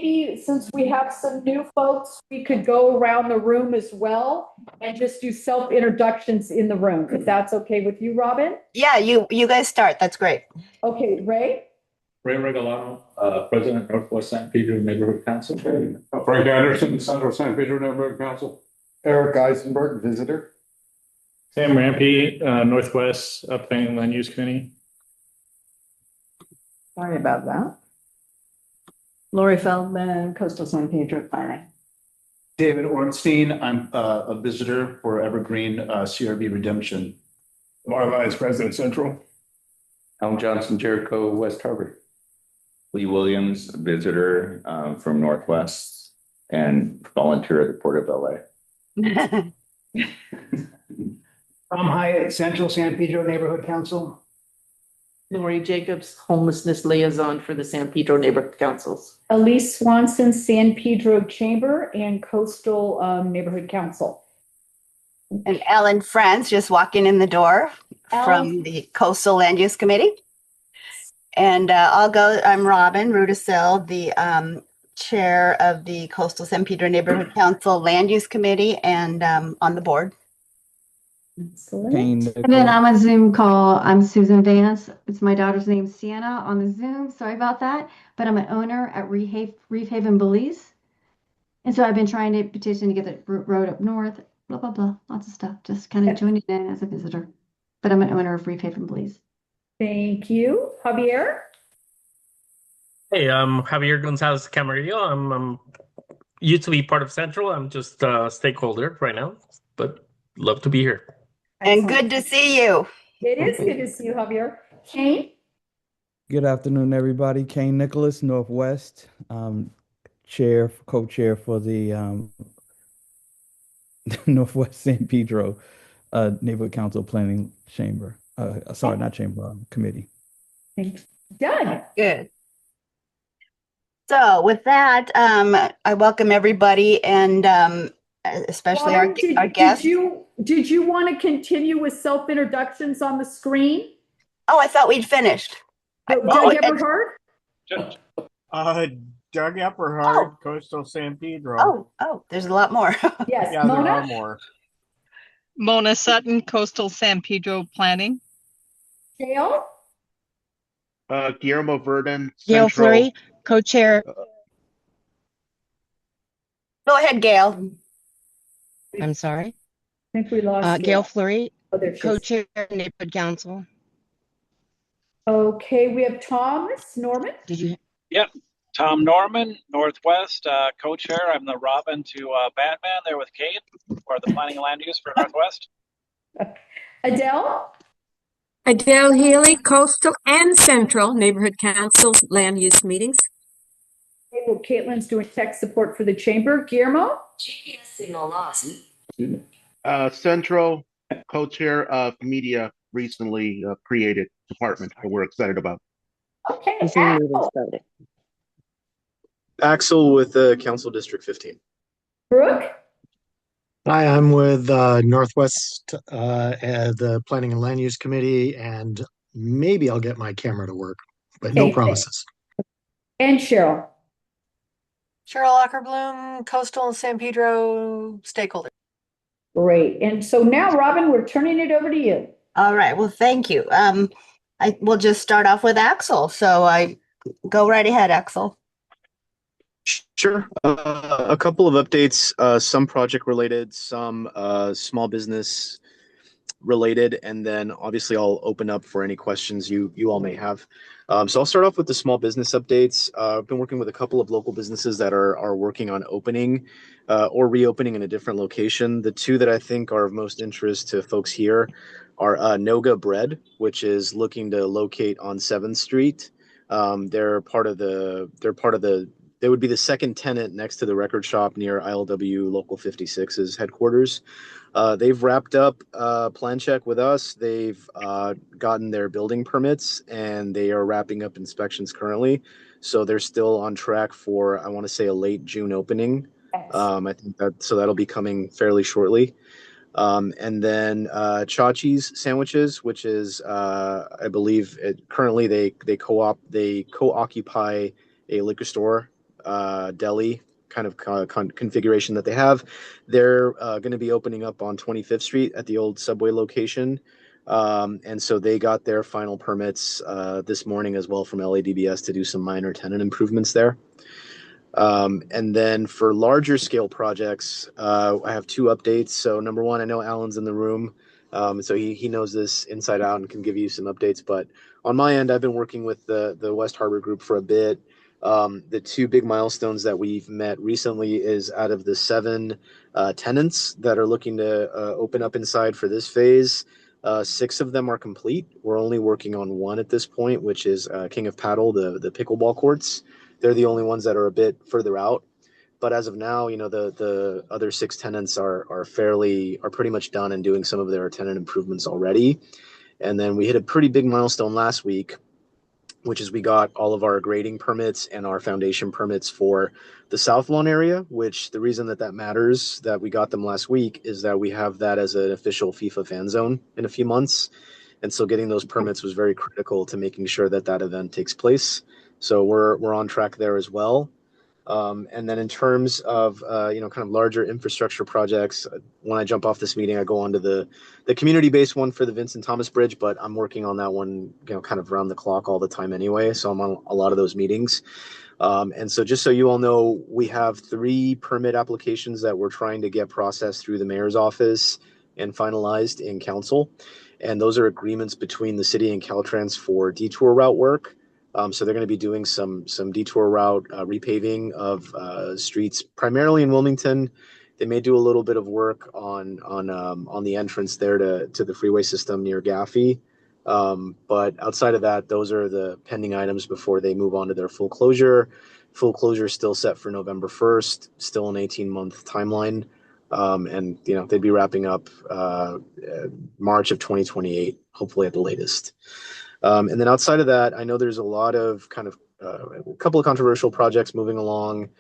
maybe since we have some new folks, we could go around the room as well and just do self-introductions in the room, if that's okay with you, Robin? Yeah, you guys start. That's great. Okay, Ray? Ray Regalano, President, Northwest San Pedro Neighborhood Council. Frank Anderson, Central San Pedro Neighborhood Council. Eric Eisenberg, visitor. Sam Rampy, Northwest Planning and Land Use Committee. Sorry about that. Lori Feldman, Coastal San Pedro Planning. David Ornstein, I'm a visitor for Evergreen CRB Redemption. Mark Lyons, President Central. Alan Johnson, Jericho, West Harbor. Lee Williams, a visitor from Northwest and volunteer at the Port of LA. Tom Hyatt, Central San Pedro Neighborhood Council. Lori Jacobs, Homelessness Liaison for the San Pedro Neighborhood Councils. Elise Swanson, San Pedro Chamber and Coastal Neighborhood Council. And Ellen Franz just walking in the door from the Coastal Land Use Committee. And I'm Robin Rudisill, the chair of the Coastal San Pedro Neighborhood Council Land Use Committee and on the board. Excellent. And then on a Zoom call, I'm Susan Vance. It's my daughter's name, Sienna, on the Zoom. Sorry about that. But I'm an owner at Reef Haven, Belize. And so I've been trying to petition to get the road up north, blah, blah, blah, lots of stuff. Just kind of joining in as a visitor. But I'm an owner of Reef Haven, Belize. Thank you. Javier? Hey, I'm Javier Gonzalez Camarillo. I'm used to be part of Central. I'm just a stakeholder right now, but love to be here. And good to see you. It is good to see you, Javier. Kane? Good afternoon, everybody. Kane Nicholas, Northwest, co-chair for the Northwest San Pedro Neighborhood Council Planning Chamber. Committee. Thanks. Doug? Good. So with that, I welcome everybody and especially our guests. Did you want to continue with self-introductions on the screen? Oh, I thought we'd finished. Doug Eberhard? Doug Eberhard, Coastal San Pedro. Oh, there's a lot more. Yes, yeah, Mona? there are more. Mona Sutton, Coastal San Pedro Planning. Gail? Guillermo Verdon, Gail Central. Fleury, co-chair. Go ahead, Gail. I'm sorry. I think we lost Gail Fleury, there she is. co-chair Neighborhood Council. Okay, we have Thomas Norman. Did you? Yep. Tom Norman, Northwest, co-chair. I'm the Robin to Batman there with Kate for the Planning and Land Use for Northwest. Adele? Adele Healy, Coastal and Central Neighborhood Council Land Use Meetings. Okay, well, Caitlin's doing tech support for the chamber. Guillermo? GPS signal lost. Central, co-chair of media recently created department that we're excited about. Okay, Axel with Council District 15. Brooke? Hi, I'm with Northwest, the Planning and Land Use Committee, and maybe I'll get my camera to work, but no promises. And Cheryl? Cheryl Ackerbloom, Coastal San Pedro stakeholder. Great. And so now, Robin, we're turning it over to you. All right. Well, thank you. I will just start off with Axel. So I go right ahead, Axel. Sure. A couple of updates, some project related, some small business related, and then obviously I'll open up for any questions you all may have. So I'll start off with the small business updates. I've been working with a couple of local businesses that are working on opening or reopening in a different location. The two that I think are of most interest to folks here are Noga Bread, which is looking to locate on 7th Street. They would be the second tenant next to the record shop near ILW Local 56's headquarters. They've wrapped up plan check with us. They've gotten their building permits and they are wrapping up inspections currently. So they're still on track for, I want to say, a late June opening. I think that'll be coming fairly shortly. And then Chachi's Sandwiches, which is, I believe, currently they co-occupy a liquor store deli kind of configuration that they have. They're going to be opening up on 25th Street at the old Subway location. And so they got their final permits this morning as well from LADBS to do some minor tenant improvements there. And then for larger scale projects, I have two updates. So number one, I know Alan's in the room. So he knows this inside out and can give you some updates. But on my end, I've been working with the West Harbor group for a bit. The two big milestones that we've met recently is out of the 7 tenants that are looking to open up inside for this phase. 6 of them are complete. We're only working on one at this point, which is King of Paddle, the pickleball courts. They're the only ones that are a bit further out. But as of now, the other 6 tenants are pretty much done and doing some of their tenant improvements already. And then we hit a pretty big milestone last week, which is we got all of our grading permits and our foundation permits for the South Lawn area, which the reason that matters that we got them last week is that we have that as an official FIFA fan zone in a few months. And so getting those permits was very critical to making sure that event takes place. So we're on track there as well. And then in terms of kind of larger infrastructure projects, when I jump off this meeting, I go on to the community-based one for the Vincent Thomas Bridge, but I'm working on that one, kind of around the clock all the time anyway. So I'm on a lot of those meetings. And so just so you all know, we have 3 permit applications that we're trying to get processed through the mayor's office and finalized in council. And those are agreements between the city and Caltrans for detour route work. So they're going to be doing some detour route repaving of streets, primarily in Wilmington. They may do a little bit of work on the entrance there to the freeway system near Gaffey. But outside of that, those are the pending items before they move on to their full closure. Full closure is still set for November 1st, still an 18-month timeline. And they'd be wrapping up March of 2028, hopefully at the latest. And then outside of that, I know there's a lot of kind of a couple of controversial projects moving along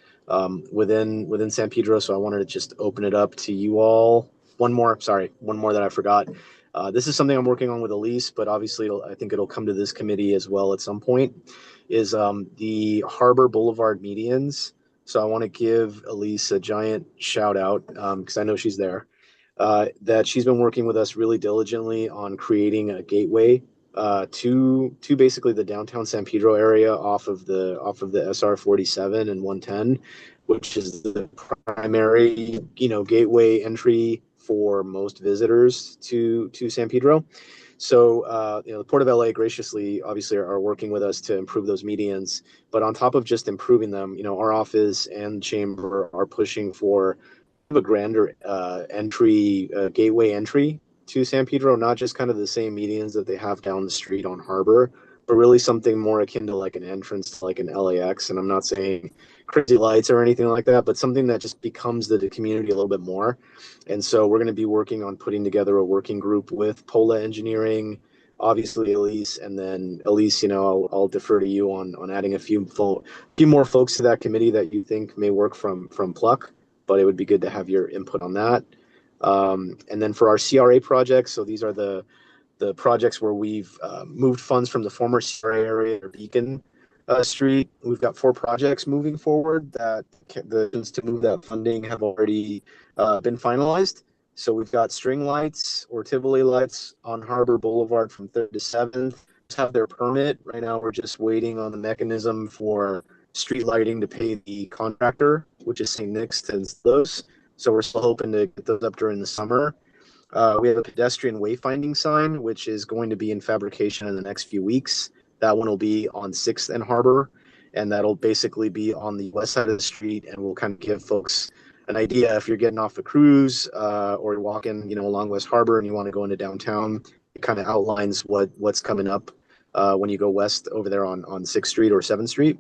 within San Pedro. So I wanted to just open it up to you all. One more that I forgot. This is something I'm working on with Elise, but obviously I think it'll come to this committee as well at some point, is the Harbor Boulevard medians. So I want to give Elise a giant shout out because I know she's there, that she's been working with us really diligently on creating a gateway to basically the downtown San Pedro area off of the SR 47 and 110, which is the primary gateway entry for most visitors to San Pedro. So the Port of LA graciously obviously are working with us to improve those medians, but on top of just improving them, our office and chamber are pushing for a grander gateway entry to San Pedro, not just kind of the same medians that they have down the street on Harbor, but really something more akin to like an entrance to like an LAX. And I'm not saying crazy lights or anything like that, but something that just becomes the community a little bit more. And so we're going to be working on putting together a working group with Pola Engineering, obviously Elise, and then Elise, I'll defer to you on adding a few more folks to that committee that you think may work from Pluck, but it would be good to have your input on that. And then for our CRA projects, so these are the projects where we've moved funds from the former CRA area or Beacon Street. We've got 4 projects moving forward that the to move that funding have already been finalized. So we've got string lights or Tivoli lights on Harbor Boulevard from 3rd to 7th. Just have their permit. Right now we're just waiting on the mechanism for street lighting to pay the contractor, which is St. Nick's to install those. So we're still hoping to get those up during the summer. We have a pedestrian wayfinding sign, which is going to be in fabrication in the next few weeks. That one will be on 6th and Harbor, and that'll basically be on the west side of the street, and we'll kind of give folks an idea if you're getting off the cruise or you're walking, along West Harbor and you want to go into downtown. It kind of outlines what's coming up when you go west over there on 6th Street or 7th Street.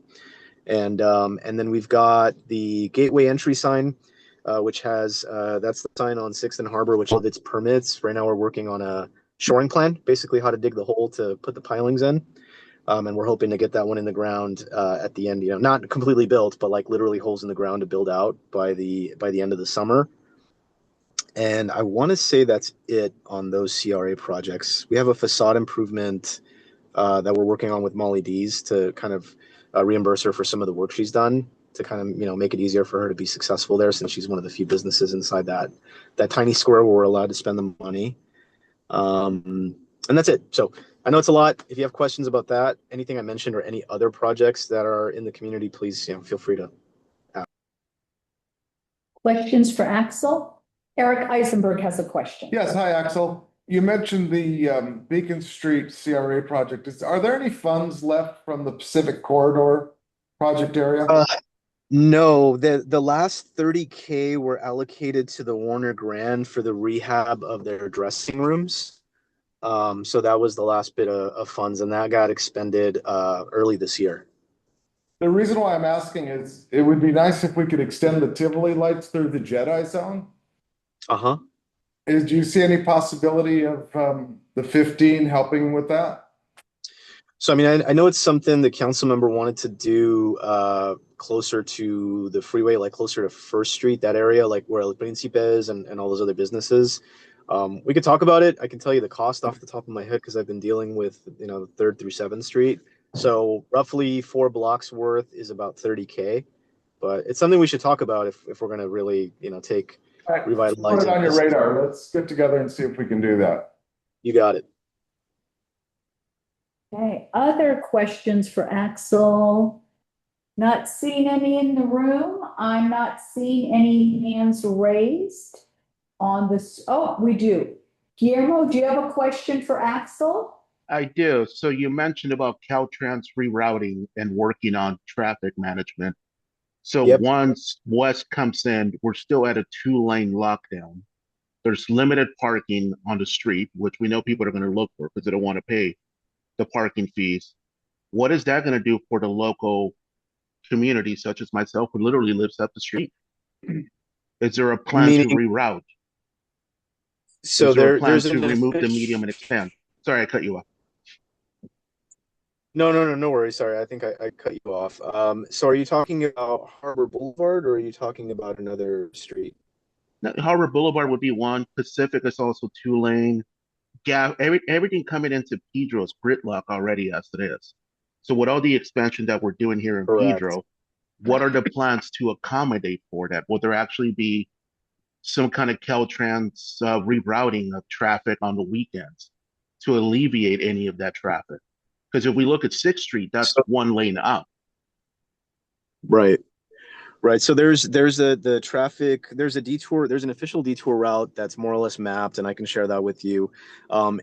And then we've got the gateway entry sign, which has that's the sign on 6th and Harbor, which all of its permits. Right now we're working on a shoring plan, basically how to dig the hole to put the pilings in. And we're hoping to get that one in the ground at the end, not completely built, but like literally holes in the ground to build out by the end of the summer. And I want to say that's it on those CRA projects. We have a facade improvement that we're working on with Molly Dees to kind of reimburse her for some of the work she's done to kind of, make it easier for her to be successful there, since she's one of the few businesses inside that tiny square where we're allowed to spend the money. And that's it. So I know it's a lot. If you have questions about that, anything I mentioned, or any other projects that are in the community, please, feel free to ask. Questions for Axel? Eric Eisenberg has a question. Yes, hi, Axel. You mentioned the Beacon Street CRA project. Are there any funds left from the Pacific Corridor project area? No, the last $30K were allocated to the Warner Grand for the rehab of their dressing rooms. So that was the last bit of funds, and that got expended early this year. The reason why I'm asking is it would be nice if we could extend the Tivoli lights through the Jedi zone. Uh-huh. Do you see any possibility of the 15 helping with that? So, I mean, I know it's something the council member wanted to do closer to the freeway, like closer to First Street, that area, like where El Principe is and all those other businesses. We could talk about it. I can tell you the cost off the top of my head because I've been dealing with, 3rd through 7th Street. So roughly 4 blocks worth is about $30K. But it's something we should talk about if we're going to really, take revitalize. Put it on your radar. Let's get together and see if we can do that. You got it. Okay, other questions for Axel? Not seeing any in the room. I'm not seeing any hands raised on this. Oh, we do. Guillermo, do you have a question for Axel? I do. So you mentioned about Caltrans rerouting and working on traffic management. So once West comes in, we're still at a 2-lane lockdown. There's limited parking on the street, which we know people are going to look for because they don't want to pay the parking fees. What is that going to do for the local community, such as myself, who literally lives up the street? Is there a plan to reroute? So is there a plan there's to remove the medium and expand? Sorry, I cut you off. No worries. Sorry, I think I cut you off. So are you talking about Harbor Boulevard, or are you talking about another street? Now, Harbor Boulevard would be one. Pacific is also 2-lane. Everything coming into Pedro is gridlock already as it is. So with all the expansion that we're doing here in Pedro, what are the plans to accommodate for that? Will there actually be some kind of Caltrans rerouting of traffic on the weekends to alleviate any of that traffic? Because if we look at 6th Street, that's 1 lane up. Right. So there's the traffic, there's a detour, there's an official detour route that's more or less mapped, and I can share that with you.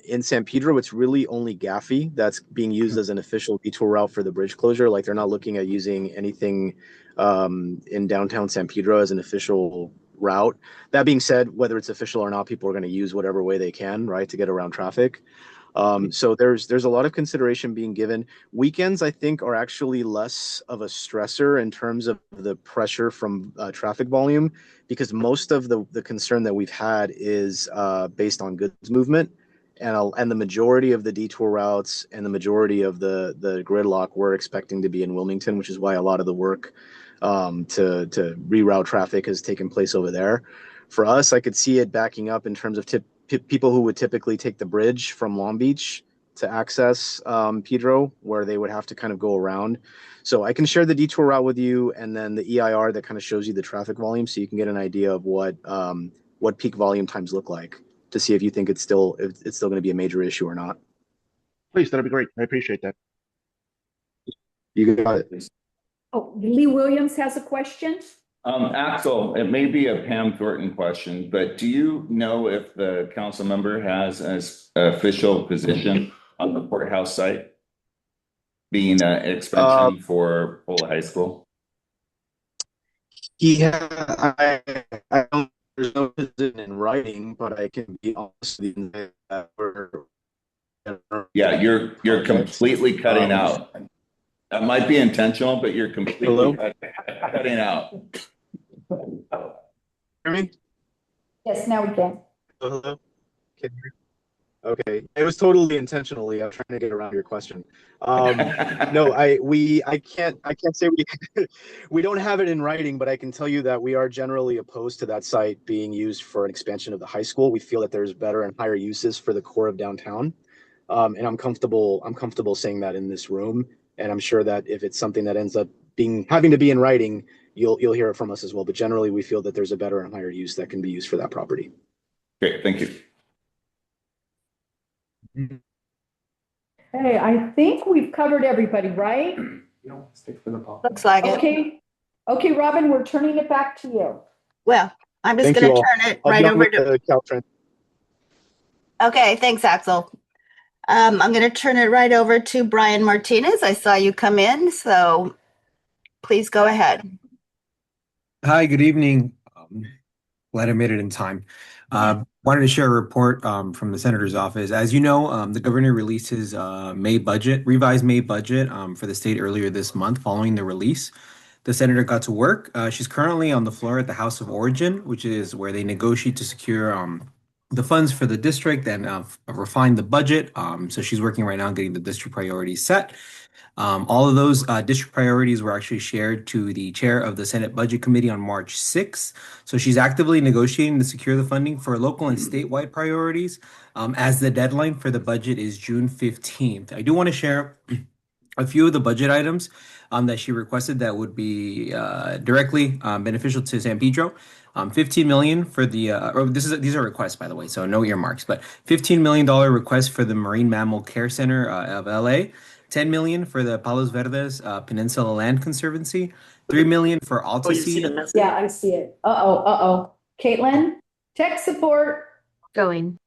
In San Pedro, it's really only Gaffey that's being used as an official detour route for the bridge closure. Like, they're not looking at using anything in downtown San Pedro as an official route. That being said, whether it's official or not, people are going to use whatever way they can, right, to get around traffic. So there's a lot of consideration being given. Weekends, I think, are actually less of a stressor in terms of the pressure from traffic volume, because most of the concern that we've had is based on goods movement, and the majority of the detour routes and the majority of the gridlock we're expecting to be in Wilmington, which is why a lot of the work to reroute traffic has taken place over there. For us, I could see it backing up in terms of people who would typically take the bridge from Long Beach to access Pedro, where they would have to kind of go around. So I can share the detour route with you, and then the EIR that kind of shows you the traffic volume, so you can get an idea of what peak volume times look like, to see if you think it's still going to be a major issue or not. Please, that'd be great. I appreciate that. You got it. Oh, Lee Williams has a question. Axel, it may be a Pam Thornton question, but do you know if the council member has an official position on the courthouse site, being an expansion for Pula High School? Yeah, I don't. There's no position in writing, but I can be honest with you. Yeah, you're completely cutting out. That might be intentional, but you're completely cutting out. Hear me? Yes, now we can. Hello? Can you hear? Okay, it was totally intentionally. I'm trying to get around your question. No, I can't say we don't have it in writing, but I can tell you that we are generally opposed to that site being used for an expansion of the high school. We feel that there's better and higher uses for the core of downtown, and I'm comfortable saying that in this room. And I'm sure that if it's something that ends up having to be in writing, you'll hear it from us as well. But generally, we feel that there's a better and higher use that can be used for that property. Great, thank you. Hey, I think we've covered everybody, right? Looks like it. Okay. Okay, Robin, we're turning it back to you. Well, I'm just Thank going you to all. turn it I'll right be on over with to. the Caltrans. Okay, thanks, Axel. I'm going to turn it right over to Brian Martinez. I saw you come in, so please go ahead. Hi, good evening. Glad I made it in time. Wanted to share a report from the senator's office. As you know, the governor released his revised May budget for the state earlier this month. Following the release, the senator got to work. She's currently on the floor at the House of Origin, which is where they negotiate to secure the funds for the district and refine the budget. So she's working right now on getting the district priorities set. All of those district priorities were actually shared to the chair of the Senate Budget Committee on March 6th. So she's actively negotiating to secure the funding for local and statewide priorities, as the deadline for the budget is June 15th. I do want to share a few of the budget items that she requested that would be directly beneficial to San Pedro. 15 million for the these are requests, by the way, so no earmarks, but $15 million request for the Marine Mammal Care Center of LA, 10 million for the Palos Verdes Peninsula Land Conservancy, 3 million for Altasea. Yeah, I see it. Uh-oh. Caitlin, tech support. Going.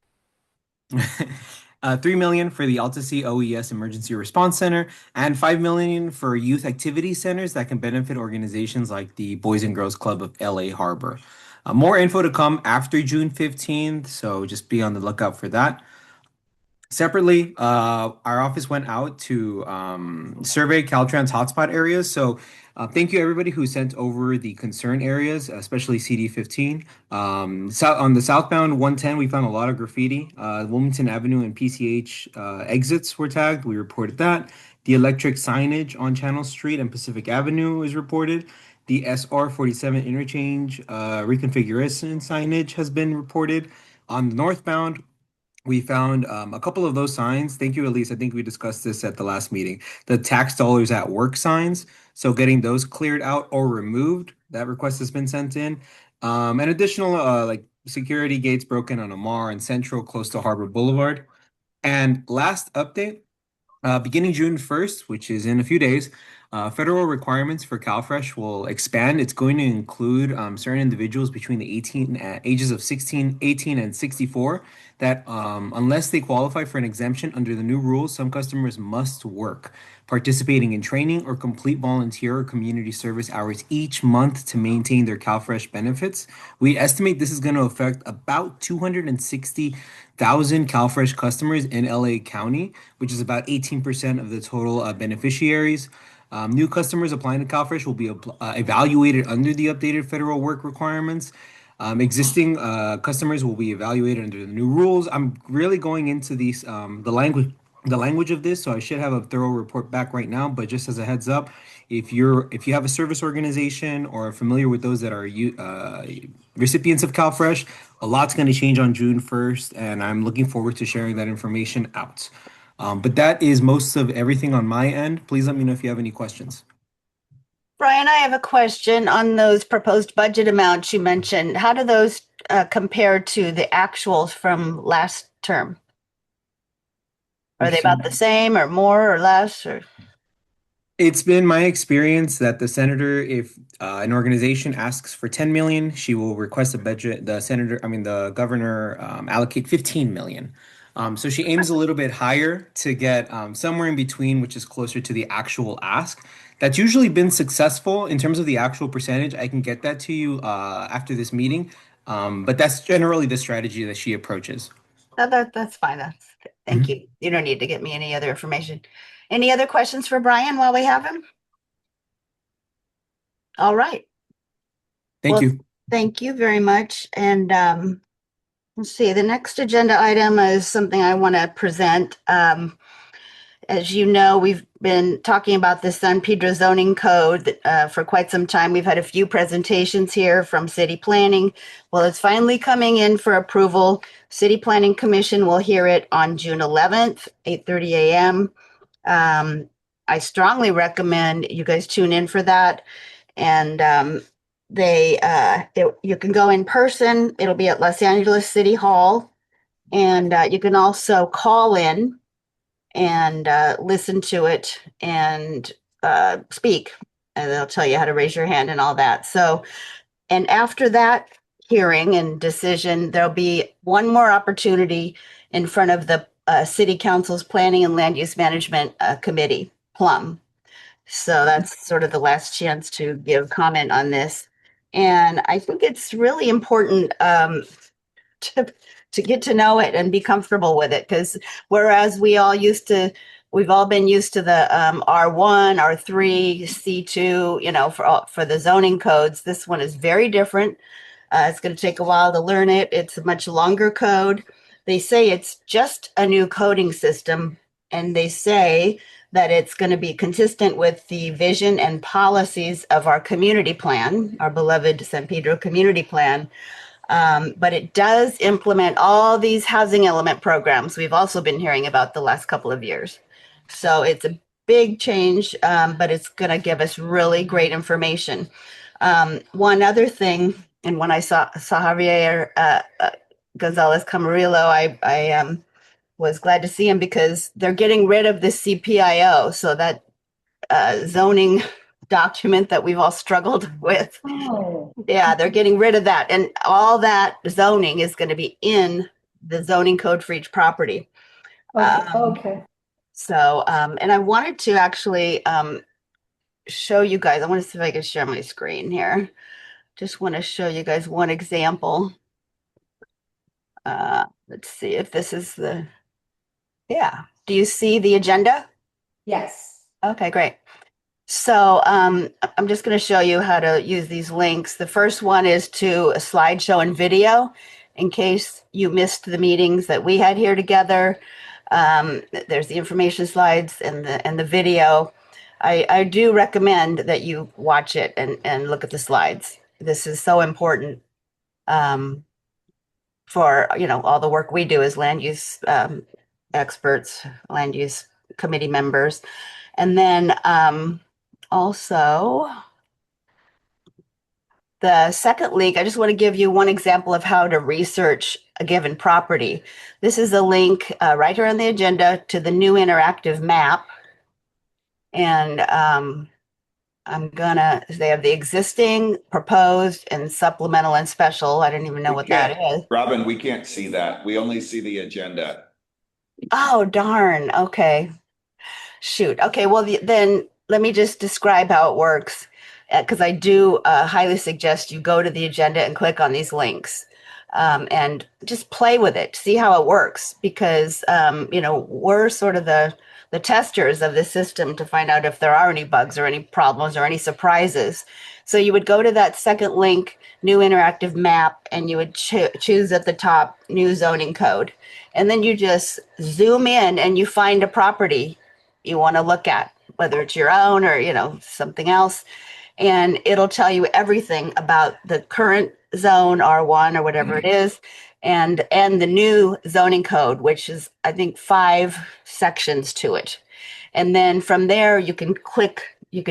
3 million for the Altasea OES Emergency Response Center, and 5 million for youth activity centers that can benefit organizations like the Boys and Girls Club of LA Harbor. More info to come after June 15th, so just be on the lookout for that. Separately, our office went out to survey Caltrans hotspot areas. So thank you everybody who sent over the concern areas, especially CD15. On the southbound 110, we found a lot of graffiti. Wilmington Avenue and PCH exits were tagged. We reported that. The electric signage on Channel Street and Pacific Avenue is reported. The SR 47 interchange reconfiguration signage has been reported. On the northbound, we found a couple of those signs. Thank you, Elise. I think we discussed this at the last meeting. The tax dollars at work signs. So getting those cleared out or removed. That request has been sent in. And additional like security gates broken on Amar and Central close to Harbor Boulevard. And last update, beginning June 1st, which is in a few days, federal requirements for CalFresh will expand. It's going to include certain individuals between the ages of 16, 18, and 64 that unless they qualify for an exemption under the new rules, some customers must work, participating in training or complete volunteer or community service hours each month to maintain their CalFresh benefits. We estimate this is going to affect about 260,000 CalFresh customers in LA County, which is about 18% of the total beneficiaries. New customers applying to CalFresh will be evaluated under the updated federal work requirements. Existing customers will be evaluated under the new rules. I'm really going into these the language of this, so I should have a thorough report back right now. But just as a heads up, if you have a service organization or are familiar with those that are recipients of CalFresh, a lot's going to change on June 1st, and I'm looking forward to sharing that information out. But that is most of everything on my end. Please let me know if you have any questions. Brian, I have a question on those proposed budget amounts you mentioned. How do those compare to the actuals from last term? Are they about the same or more or less? Or It's been my experience that the senator, if an organization asks for 10 million, she will request a budget. The governor allocate 15 million. So she aims a little bit higher to get somewhere in between, which is closer to the actual ask. That's usually been successful in terms of the actual percentage. I can get that to you after this meeting. But that's generally the strategy that she approaches. that's fine. Thank you. You don't need to get me any other information. Any other questions for Brian while we have him? All right. Thank you. Thank you very much. And let's see, the next agenda item is something I want to present. As you know, we've been talking about the San Pedro zoning code for quite some time. We've had a few presentations here from city planning. Well, it's finally coming in for approval. City Planning Commission will hear it on June 11th, 8:30 a.m. I strongly recommend you guys tune in for that. And you can go in person. It'll be at Los Angeles City Hall. And you can also call in and listen to it and speak. And they'll tell you how to raise your hand and all that. So, and after that hearing and decision, there'll be one more opportunity in front of the City Council's Planning and Land Use Management Committee, PLUM. So that's sort of the last chance to give comment on this. And I think it's really important to get to know it and be comfortable with it, because whereas we've all been used to the R1, R3, C2, you know, for the zoning codes, this one is very different. It's going to take a while to learn it. It's a much longer code. They say it's just a new coding system, and they say that it's going to be consistent with the vision and policies of our community plan, our beloved San Pedro community plan. But it does implement all these housing element programs we've also been hearing about the last couple of years. So it's a big change, but it's going to give us really great information. One other thing, and when I saw Javier Gonzalez Camarillo, I was glad to see him, because they're getting rid of the CPIO, so that zoning document that we've all struggled with. Oh. Yeah, they're getting rid of that, and all that zoning is going to be in the zoning code for each property. Okay. So, and I wanted to actually show you guys. I want to see if I can share my screen here. Just want to show you guys one example. Let's see if this is yeah. Do you see the agenda? Yes. Okay, great. So I'm just going to show you how to use these links. The first one is to a slideshow and video, in case you missed the meetings that we had here together. There's the information slides and the video. I do recommend that you watch it and look at the slides. This is so important for, you know, all the work we do as land use experts, land use committee members. And then also, the second link, I just want to give you one example of how to research a given property. This is a link right here on the agenda to the new interactive map. And they have the existing, proposed, and supplemental and special. I don't even know what that is. Robin, we can't see that. We only see the agenda. Oh, darn. Okay. Shoot. Okay, well, then let me just describe how it works, because I do highly suggest you go to the agenda and click on these links and just play with it, see how it works, because, you know, we're sort of the testers of the system to find out if there are any bugs or any problems or any surprises. So you would go to that second link, new interactive map, and you would choose at the top, new zoning code. And then you just zoom in and you find a property you want to look at, whether it's your own or, you know, something else. And it'll tell you everything about the current zone, R1 or whatever it is, and the new zoning code, which is, I think, 5 sections to it. And then from there, you can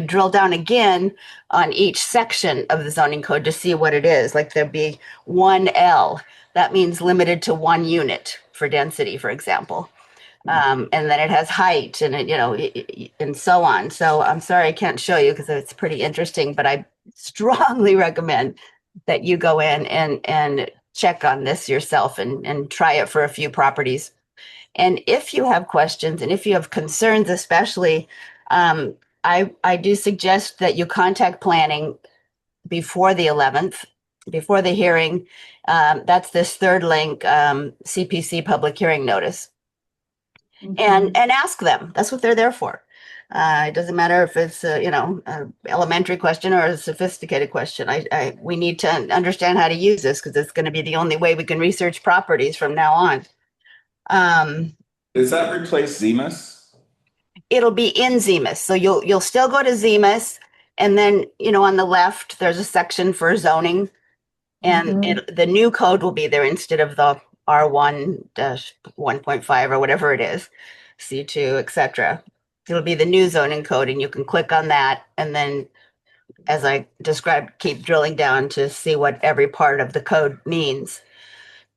drill down again on each section of the zoning code to see what it is. Like there'd be 1L, that means limited to 1 unit for density, for example. And then it has height and it, you know, and so on. So I'm sorry I can't show you because it's pretty interesting, but I strongly recommend that you go in and check on this yourself and try it for a few properties. And if you have questions and if you have concerns, especially, I do suggest that you contact planning before the 11th, before the hearing. That's this third link, CPC public hearing notice. And ask them. That's what they're there for. It doesn't matter if it's you know, an elementary question or a sophisticated question. We need to understand how to use this because it's going to be the only way we can research properties from now on. Does that replace Zemus? It'll be in Zemus, so you'll still go to Zemus, and then, you know, on the left there's a section for zoning, and the new code will be there instead of the R1-1.5 or whatever it is, C2, etc. It'll be the new zoning code, and you can click on that and then as I described, keep drilling down to see what every part of the code means.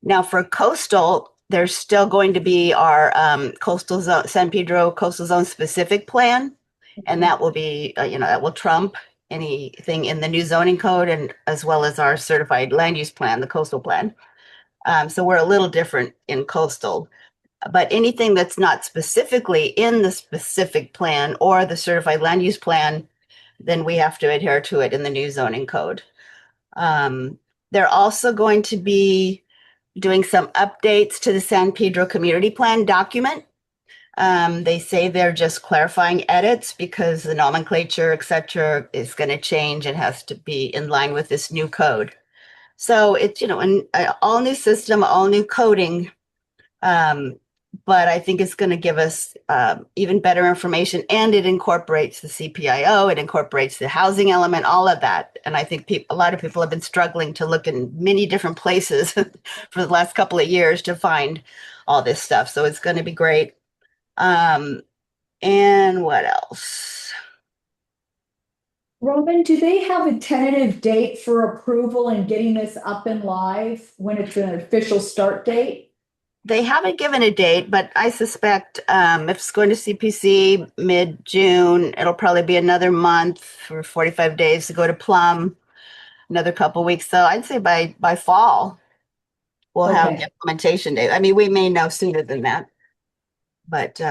Now for coastal, there's still going to be our coastal zone, San Pedro coastal zone specific plan. And that will be, that will trump anything in the new zoning code and as well as our certified land use plan, the coastal plan. So we're a little different in coastal, but anything that's not specifically in the specific plan or the certified land use plan, then we have to adhere to it in the new zoning code. They're also going to be doing some updates to the San Pedro community plan document. They say they're just clarifying edits because the nomenclature, et cetera, is going to change and has to be in line with this new code. So it's, an all new system, all new coding. But I think it's going to give us even better information, and it incorporates the CPIO, it incorporates the housing element, all of that. And I think a lot of people have been struggling to look in many different places for the last couple of years to find all this stuff. So it's going to be great. And what else? Robin, do they have a tentative date for approval and getting this up and live when it's an official start date? They haven't given a date, but I suspect if it's going to CPC mid-June, it'll probably be another month or 45 days to go to Plum, another couple weeks. So I'd say by fall, we'll have the implementation date. I mean, we may know sooner than that, but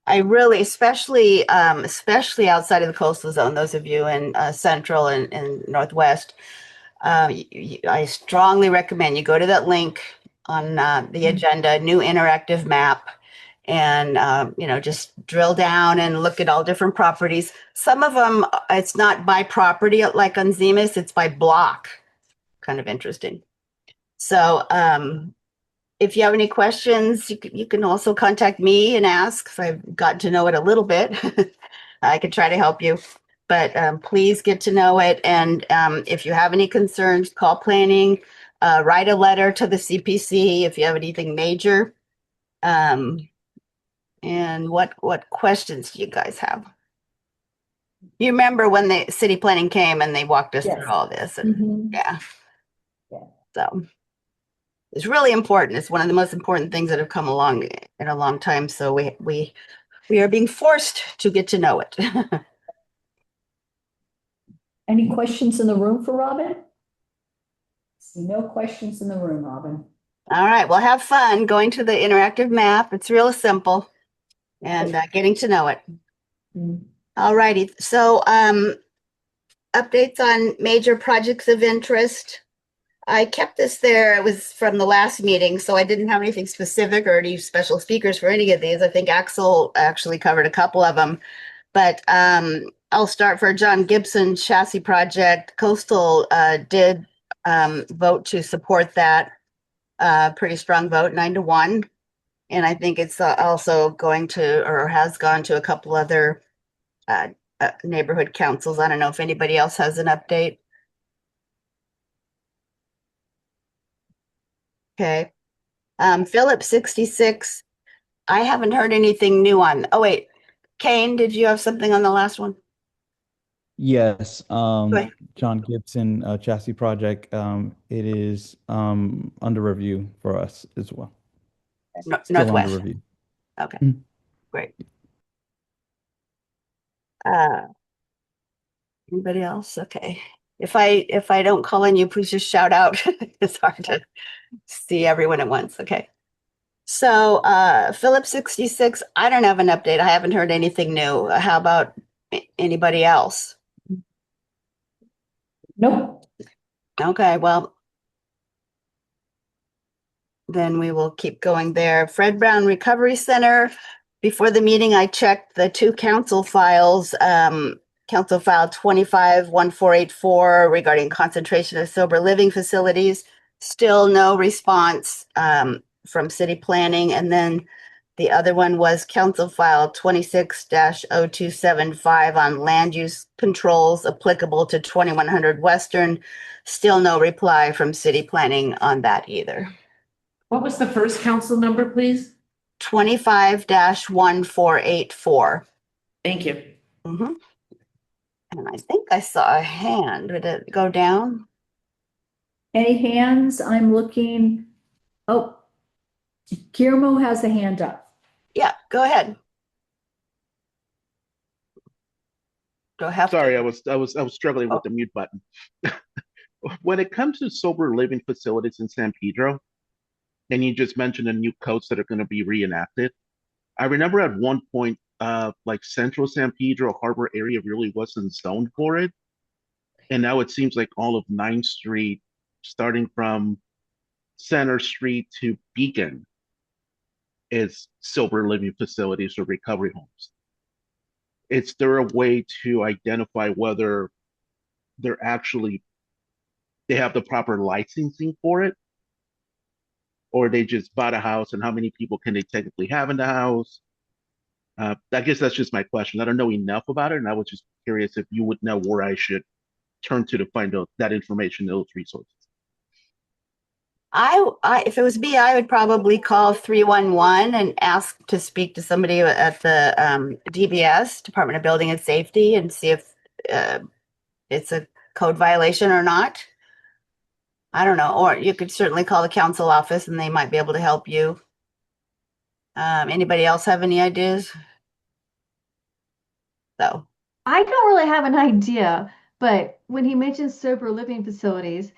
I really, especially outside of the coastal zone, those of you in Central and Northwest, I strongly recommend you go to that link on the agenda, new interactive map, and just drill down and look at all different properties. Some of them, it's not by property like on Zemus, it's by block. Kind of interesting. So if you have any questions, you can also contact me and ask, because I've gotten to know it a little bit. I could try to help you. But please get to know it. And if you have any concerns, call planning, write a letter to the CPC if you have anything major. And what questions do you guys have? You remember when the city planning came and they walked us through all this? And yeah. So it's really important. It's one of the most important things that have come along in a long time. So we are being forced to get to know it. Any questions in the room for Robin? See no questions in the room, Robin. All right, well, have fun going to the interactive map. It's real simple and getting to know it. All righty, so updates on major projects of interest. I kept this there. It was from the last meeting, so I didn't have anything specific or any special speakers for any of these. I think Axel actually covered a couple of them, but I'll start for John Gibson chassis project. Coastal did vote to support that. Pretty strong vote, 9-1. And I think it's also going to, or has gone to, a couple other neighborhood councils. I don't know if anybody else has an update. Okay. Phillips 66. I haven't heard anything new on. Oh, wait. Kane, did you have something on the last one? Yes, John Gibson chassis project. It is under review for us as well. Still Northwest. under review. Okay, great. Anybody else? Okay. If I don't call on you, please just shout out. It's hard to see everyone at once. Okay. So Phillips 66, I don't have an update. I haven't heard anything new. How about anybody else? Nope. Okay, well, then we will keep going there. Fred Brown Recovery Center. Before the meeting, I checked the two council files. Council file 25-1484 regarding concentration of sober living facilities. Still no response from city planning. And then the other one was council file 26-0275 on land use controls applicable to 2100 Western. Still no reply from city planning on that either. What was the first council number, please? 25-1484. Thank you. And I think I saw a hand. Did it go down? Any hands? I'm looking. Oh, Guillermo has a hand up. Yeah, go ahead. Go have Sorry, to. I was struggling with the mute button. When it comes to sober living facilities in San Pedro, and you just mentioned the new codes that are going to be reenacted, I remember at one point, like Central San Pedro Harbor area really wasn't zoned for it, and now it seems like all of 9th Street, starting from Center Street to Beacon, is sober living facilities or recovery homes. Is there a way to identify whether they're actually they have the proper licensing for it, or they just bought a house and how many people can they technically have in the house? I guess that's just my question. I don't know enough about it, and I was just curious if you would know where I should turn to find out that information, those resources. If it was me, I would probably call 311 and ask to speak to somebody at the DBS, Department of Building and Safety, and see if it's a code violation or not. I don't know. Or you could certainly call the council office and they might be able to help you. Anybody else have any ideas? So I don't really have an idea, but when he mentions sober living facilities,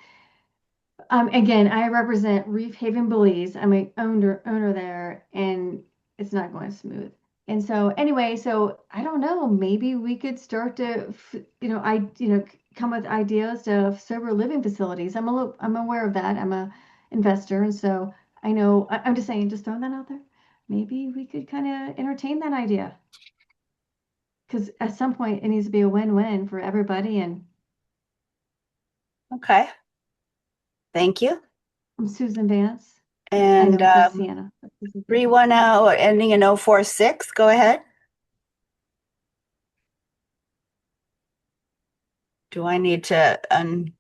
again, I represent Reef Haven Belize. I'm an owner there, and it's not going smooth. And so anyway, so I don't know, maybe we could start to, come with ideas of sober living facilities. I'm aware of that. I'm a investor, and so I know. I'm just saying, just throwing that out there. Maybe we could kind of entertain that idea. Because at some point it needs to be a win-win for everybody. And okay. Thank you. I'm Susan Vance. And Sienna. 310 ending in 046. Go ahead. Do I need to I'm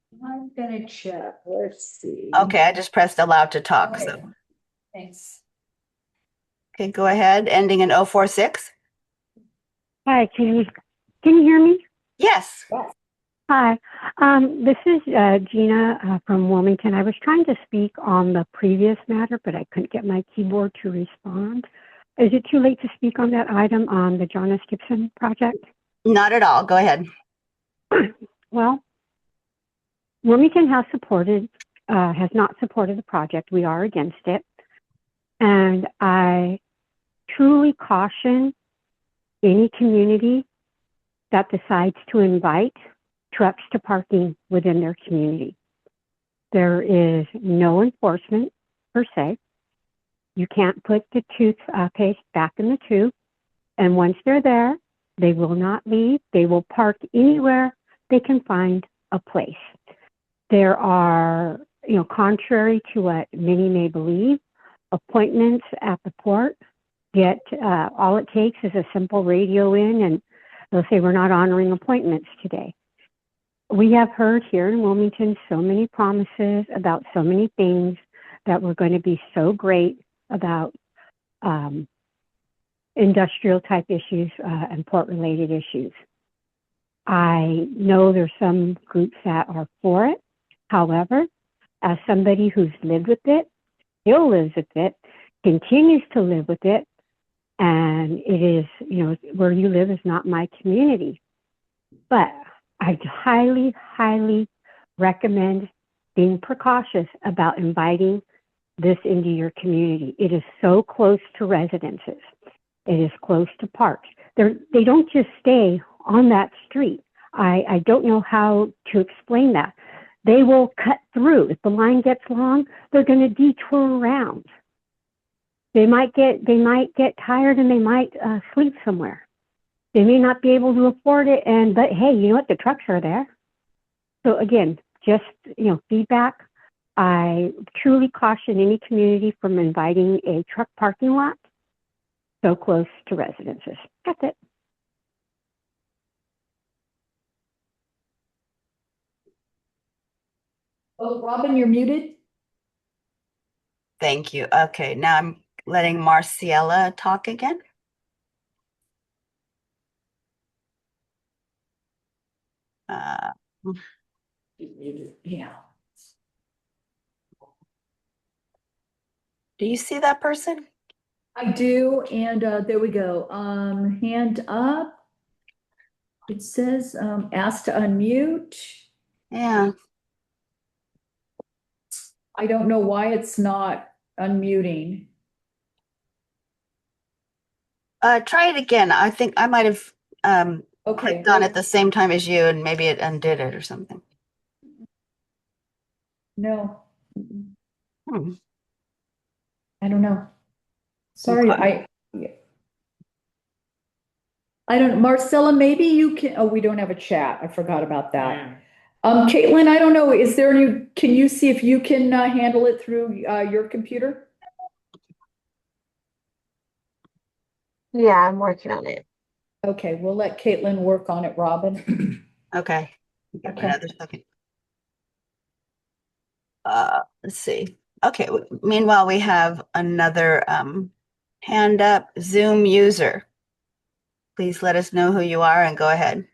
gonna check. Let's see. Okay, I just pressed allow to talk. Okay. So Thanks. okay, go ahead. Ending in 046. Hi, can you hear me? Yes. Hi, this is Gina from Wilmington. I was trying to speak on the previous matter, but I couldn't get my keyboard to respond. Is it too late to speak on that item on the John S. Gibson project? Not at all. Go ahead. Well, Wilmington has not supported the project. We are against it. And I truly caution any community that decides to invite trucks to parking within their community. There is no enforcement per se. You can't put the toothpaste back in the tube. And once they're there, they will not leave. They will park anywhere they can find a place. There are, contrary to what many may believe, appointments at the port all it takes is a simple radio in and they'll say, we're not honoring appointments today. We have heard here in Wilmington so many promises about so many things that were going to be so great about industrial type issues and port related issues. I know there's some groups that are for it. However, as somebody who's lived with it, still lives with it, continues to live with it, and it is, where you live is not my community. But I highly, highly recommend being precautious about inviting this into your community. It is so close to residences. It is close to parks. They don't just stay on that street. I don't know how to explain that. They will cut through. If the line gets long, they're going to detour around. They might get tired and they might sleep somewhere. They may not be able to afford it, but hey, you know what? The trucks are there. So again, just feedback. I truly caution any community from inviting a truck parking lot so close to residences. That's it. Oh, Robin, you're muted. Thank you. Okay, now I'm letting Marciela talk again. Uh, Yeah. do you see that person? I do, and there we go. Hand up. It says asked to unmute. Yeah. I don't know why it's not unmuting. Try it again. I think I might have Okay, clicked on it at the same time as you, and maybe it undid it or something. no, Hmm. I don't know. Sorry, I don't, Marcella, maybe you can, oh, we don't have a chat. I forgot about that. Caitlin, I don't know, is there any, can you see if you can handle it through your computer? Yeah, I'm working on it. Okay, we'll let Caitlin work on it, Robin. Okay. Give me Okay. another second. Let's see. Okay. Meanwhile, we have another hand up Zoom user. Please let us know who you are and go ahead.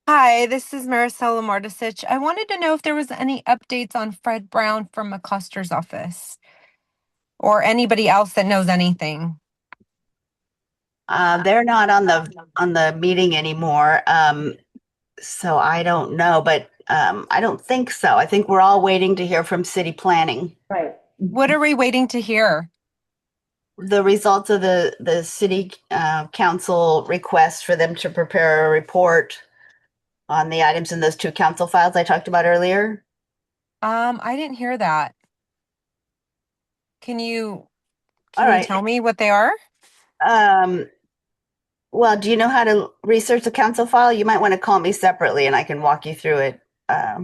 Hi, this is Maricela Mardisich. I wanted to know if there was any updates on Fred Brown from McCluster's office or anybody else that knows anything. They're not on the meeting anymore. So I don't know, but I don't think so. I think we're all waiting to hear from city planning. Right. What are we waiting to hear? The results of the city council request for them to prepare a report on the items in those two council files I talked about earlier. I didn't hear that. Can you All right. tell me what they are? Well, do you know how to research the council file? You might want to call me separately and I can walk you through it. Yeah,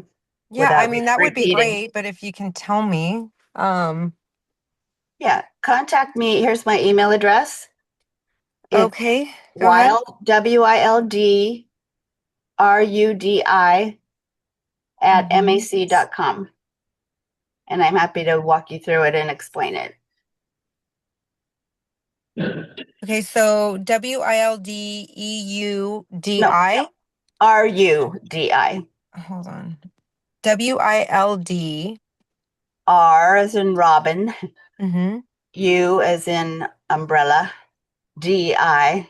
I mean, that would be repeating. great, but if you can tell me. Yeah, contact me. Here's my email address. It's okay, go ahead. WILDRUDI at mac.com. And I'm happy to walk you through it and explain it. Okay, so WILDEUDI. No, RUDI. Hold on. WILD. R as in Robin. Mm-hmm. U as in umbrella. DI.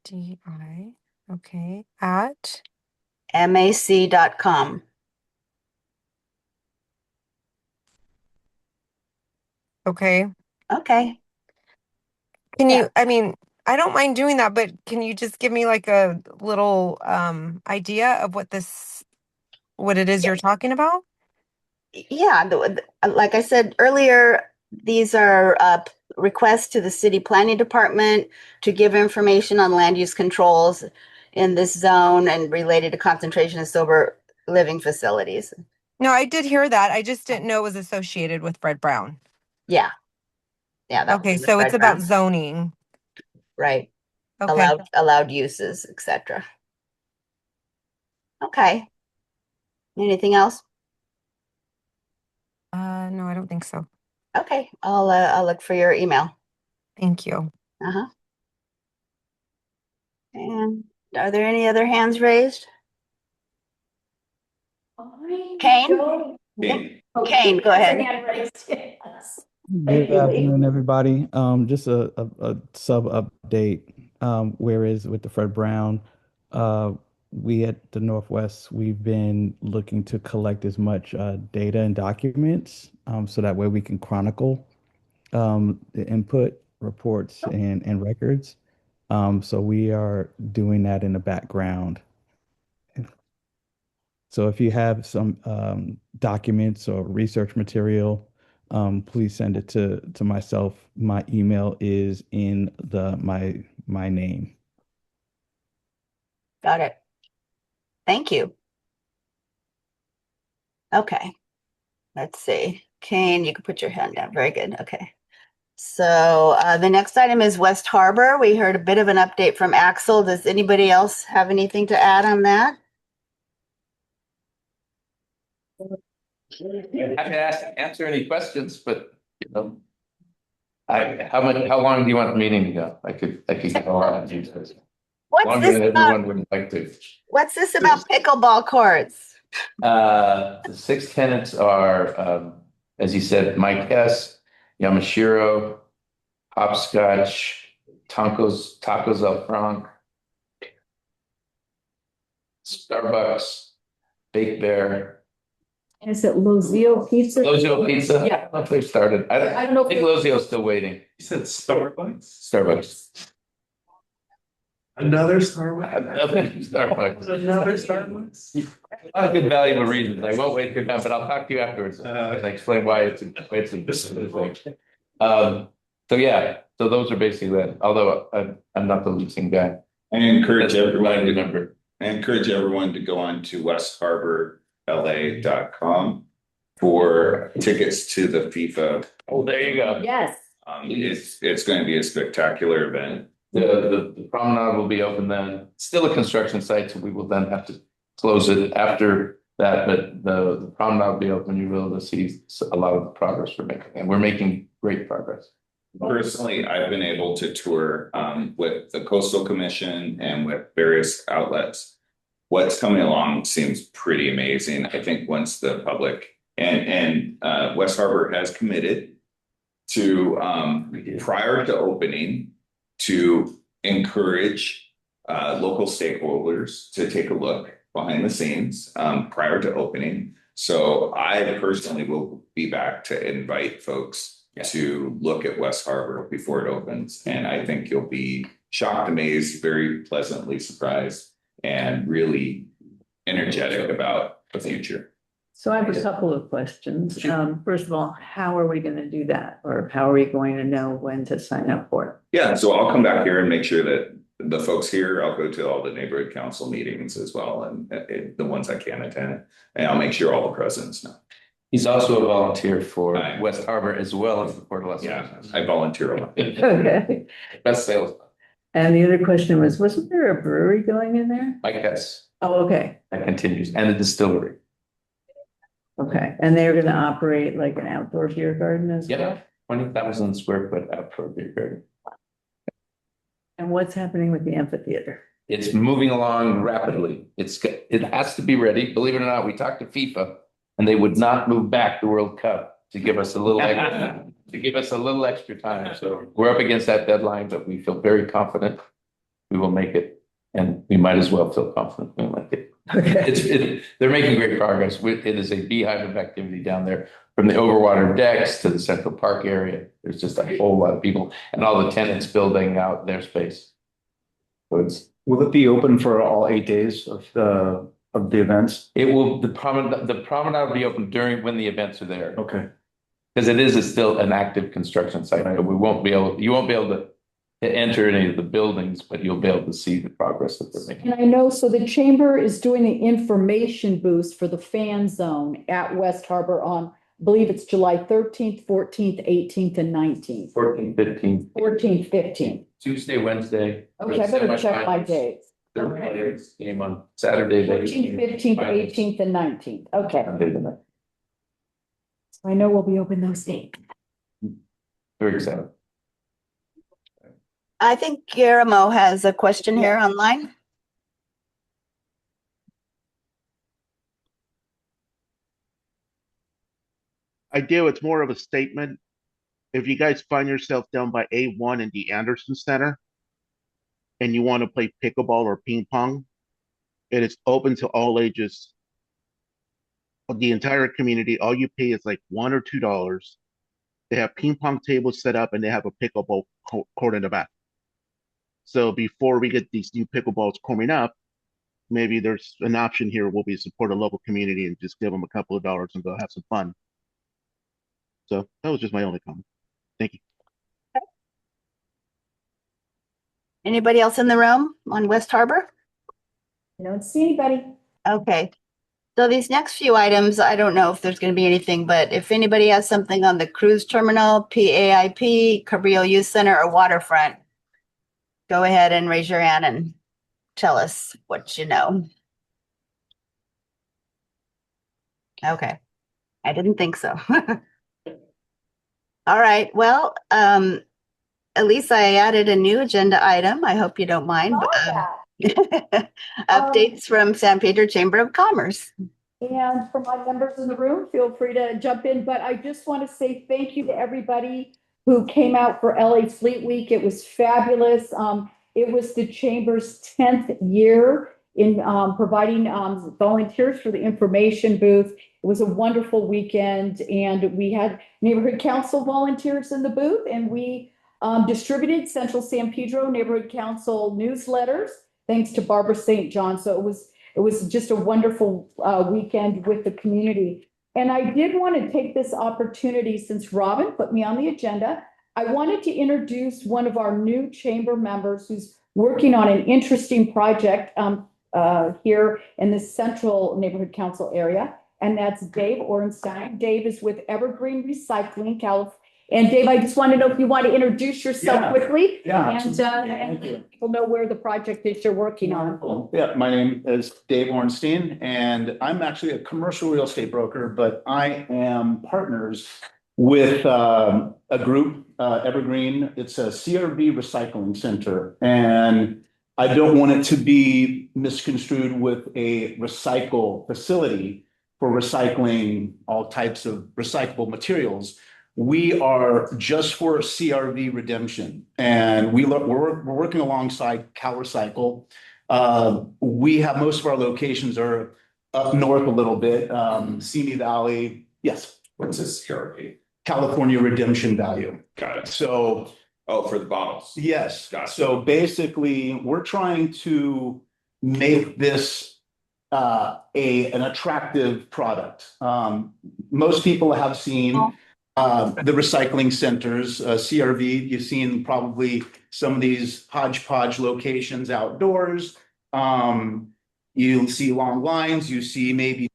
DI. Okay. At mac.com. okay. Okay. Can you, I mean, I don't mind doing that, but can you just give me like a little idea of what it is you're talking about? Yeah, like I said earlier, these are requests to the city planning department to give information on land use controls in this zone and related to concentration of sober living facilities. No, I did hear that. I just didn't know it was associated with Fred Brown. Yeah. Yeah. Okay, so it's about zoning. Right. Okay. Allowed uses, etc. Okay. Anything else? No, I don't think so. Okay. I'll look for your email. Thank you. Uh-huh. And are there any other hands raised? Kane? Kane, go ahead. Good afternoon, everybody. Just a sub update. Whereas with the Fred Brown, we at the Northwest, we've been looking to collect as much data and documents, so that way we can chronicle the input reports and records. So we are doing that in the background. So if you have some documents or research material, please send it to myself. My email is in my name. Got it. Thank you. Okay. Let's see. Kane, you can put your hand down. Very good. Okay. So the next item is West Harbor. We heard a bit of an update from Axel. Does anybody else have anything to add on that? I'm happy to answer any questions, but how long do you want the meeting to go? I could go on. What's longer this than about? everyone would like to. What's this about pickleball courts? The 6 tenants are, as you said, Mike S., Yamashiro, Hopscotch, Tacos El Franc, Starbucks, Bake Bear. Is it Lozio Pizza? Lozio Pizza? Yeah. I don't know if they've started. I don't know. I think Lozio's still waiting. You said Starbucks? Starbucks. Another Starbucks? Another Starbucks. Another Starbucks? A lot of good valuable reasons. I won't waste your time, but I'll talk to you afterwards and explain why it's a thing. So yeah, so those are basically that. Although I'm not the leasing guy. I encourage everyone remember. I encourage everyone to go on to westharborla.com for tickets to the FIFA. Oh, there you go. Yes. It's going to be a spectacular event. The promenade will be open then. Still a construction site, so we will then have to close it after that. But the promenade will be open. You'll be able to see a lot of the progress we're making, and we're making great progress. Personally, I've been able to tour with the Coastal Commission and with various outlets. What's coming along seems pretty amazing. I think once the public and West Harbor has committed to prior to opening to encourage local stakeholders to take a look behind the scenes prior to opening. So I personally will be back to invite folks to look at West Harbor before it opens. And I think you'll be shocked, amazed, very pleasantly surprised, and really energetic about the future. So I have a couple of questions. First of all, how are we going to do that? Or how are we going to know when to sign up for it? Yeah, so I'll come back here and make sure that the folks here, I'll go to all the neighborhood council meetings as well, and the ones I can attend, and I'll make sure all the presidents know. He's also a volunteer for West Harbor as well as the Port of Los Angeles. I volunteer a lot. Okay. Best sales. And the other question was, wasn't there a brewery going in there? I guess. Oh, okay. That continues, and a distillery. Okay. And they're going to operate like an outdoor beer garden as well? 20,000 square foot outdoor beer garden. And what's happening with the amphitheater? It's moving along rapidly. It has to be ready. Believe it or not, we talked to FIFA, and they would not move back the World Cup to give us a little extra time. So we're up against that deadline, but we feel very confident we will make it, and we might as well feel confident we'll make it. Okay. They're making great progress. It is a beehive of activity down there, from the overwater decks to the Central Park area. There's just a whole lot of people, and all the tenants building out their space. So will it be open for all 8 days of the events? It will. The promenade will be open when the events are there. Okay. Because it is still an active construction site, but you won't be able to enter any of the buildings, but you'll be able to see the progress that they're making. And I know, so the chamber is doing the information boost for the fan zone at West Harbor on, I believe it's July 13th, 14th, 18th, and 19th. 14th, 15th. 14th, 15th. Tuesday, Wednesday. Okay, I better check my dates. Third players game on Saturday. 14th, 15th, 18th, and 19th. Okay. So I know we'll be open those dates. Very excited. I think Guillermo has a question here online. I do. It's more of a statement. If you guys find yourself down by A1 in the Anderson Center and you want to play pickleball or ping pong, it is open to all ages. The entire community, all you pay is like $1 or $2. They have ping pong tables set up and they have a pickleball court in the back. So before we get these new pickleballs coming up, maybe there's an option here where we support a local community and just give them a couple of dollars and go have some fun. So that was just my only comment. Thank you. Anybody else in the room on West Harbor? I don't see anybody. Okay. So these next few items, I don't know if there's going to be anything, but if anybody has something on the cruise terminal, PAIP, Cabrillo Youth Center, or waterfront, go ahead and raise your hand and tell us what you know. Okay. I didn't think so. All right. Well, at least I added a new agenda item. I hope you don't mind. Updates from San Pedro Chamber of Commerce. And for my members in the room, feel free to jump in, but I just want to say thank you to everybody who came out for LA Fleet Week. It was fabulous. It was the Chamber's 10th year in providing volunteers for the information booth. It was a wonderful weekend, and we had neighborhood council volunteers in the booth, and we distributed Central San Pedro Neighborhood Council newsletters, thanks to Barbara St. John. So it was just a wonderful weekend with the community. And I did want to take this opportunity, since Robin put me on the agenda, I wanted to introduce one of our new chamber members who's working on an interesting project here in the Central Neighborhood Council area, and that's Dave Orenstein. Dave is with Evergreen Recycling, California. And Dave, I just want to know if you want to introduce yourself quickly. And people know where the project is you're working on. Yeah, my name is Dave Ornstein, and I'm actually a commercial real estate broker, but I am partners with a group, Evergreen. It's a CRV recycling center, and I don't want it to be misconstrued with a recycle facility for recycling all types of recyclable materials. We are just for CRV redemption, and we're working alongside CalRecycle. We have most of our locations are up north a little bit, Simi Valley. Yes. What's this CRV? California Redemption Value. Got it. So, for the bottles. Yes. Got it. So basically, we're trying to make this an attractive product. Most people have seen the recycling centers, CRV. You've seen probably some of these hodgepodge locations outdoors. You see long lines. You see maybe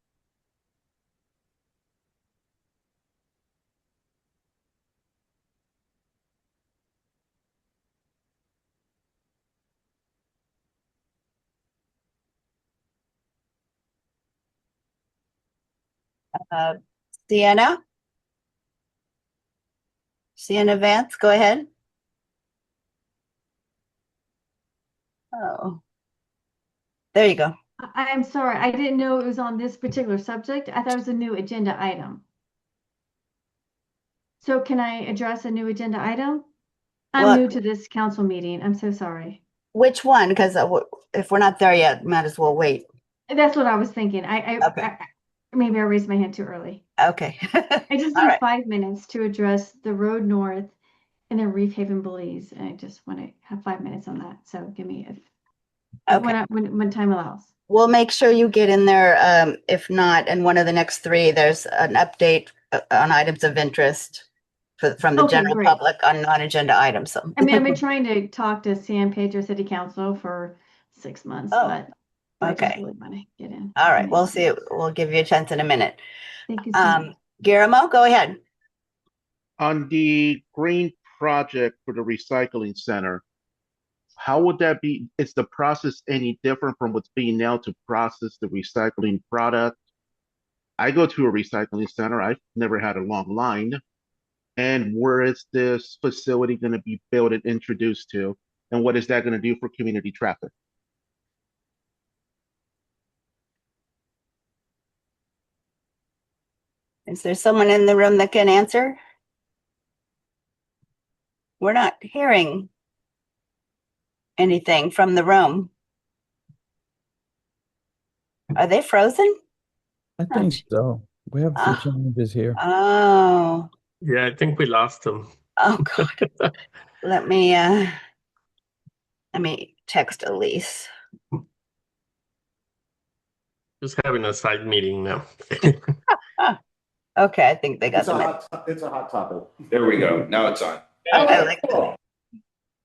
Sienna? Sienna Vance, go ahead. Oh, there you go. I'm sorry, I didn't know it was on this particular subject. I thought it was a new agenda item. So can I address a new agenda item? I'm new to this council meeting. I'm so sorry. Which one? Because if we're not there yet, might as well wait. That's what I was thinking. Maybe I raised my hand too early. Okay. I just need 5 minutes to address the road north and then Reef Haven Belize. And I just want to have 5 minutes on that. So give me when time allows. We'll make sure you get in there. If not, in one of the next 3, there's an update on items of interest from the general public on non-agenda items. So I mean, I've been trying to talk to San Pedro City Council for 6 months, but I just really want to get in. All right, we'll see. We'll give you a chance in a minute. Thank you so much. Guillermo, go ahead. On the green project for the recycling center, how would that be? Is the process any different from what's being now to process the recycling product? I go to a recycling center. I've never had a long line. And where is this facility going to be built and introduced to? And what is that going to do for community traffic? Is there someone in the room that can answer? We're not hearing anything from the room. Are they frozen? I think so. We have some challenges here. Oh. Yeah, I think we lost them. Oh God. Let me text Elise. Just having a side meeting now. Okay, I think they got it's a hot topic. There we go. Now it's on. Okay, cool.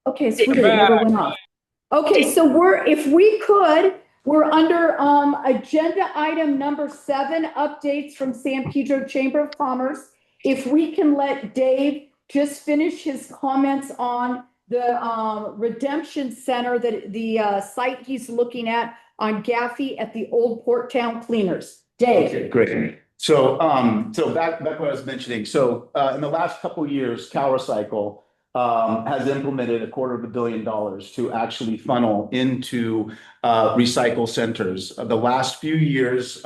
Okay, so it never went off. Okay, so we're under agenda item number 7, updates from San Pedro Chamber of Commerce. If we can let Dave just finish his comments on the Redemption Center, that the site he's looking at on Gaffey at the Old Port Town Cleaners. Dave. Okay, great. So, back what I was mentioning. So, in the last couple of years, CalRecycle has implemented $250 million to actually funnel into recycle centers. The last few years,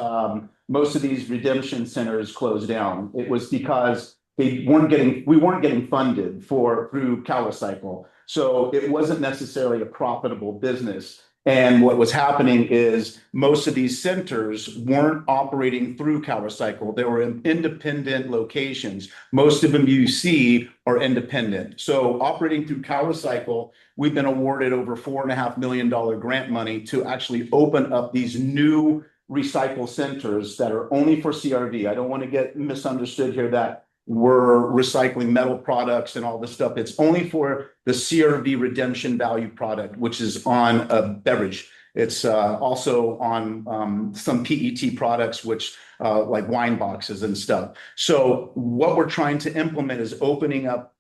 most of these redemption centers closed down. It was because we weren't getting funded through CalRecycle. So it wasn't necessarily a profitable business. And what was happening is most of these centers weren't operating through CalRecycle. They were in independent locations. Most of them you see are independent. So operating through CalRecycle, we've been awarded over $4.5 million grant money to actually open up these new recycle centers that are only for CRV. I don't want to get misunderstood here that we're recycling metal products and all this stuff. It's only for the CRV redemption value product, which is on a beverage. It's also on some PET products, which like wine boxes and stuff. So what we're trying to implement is opening up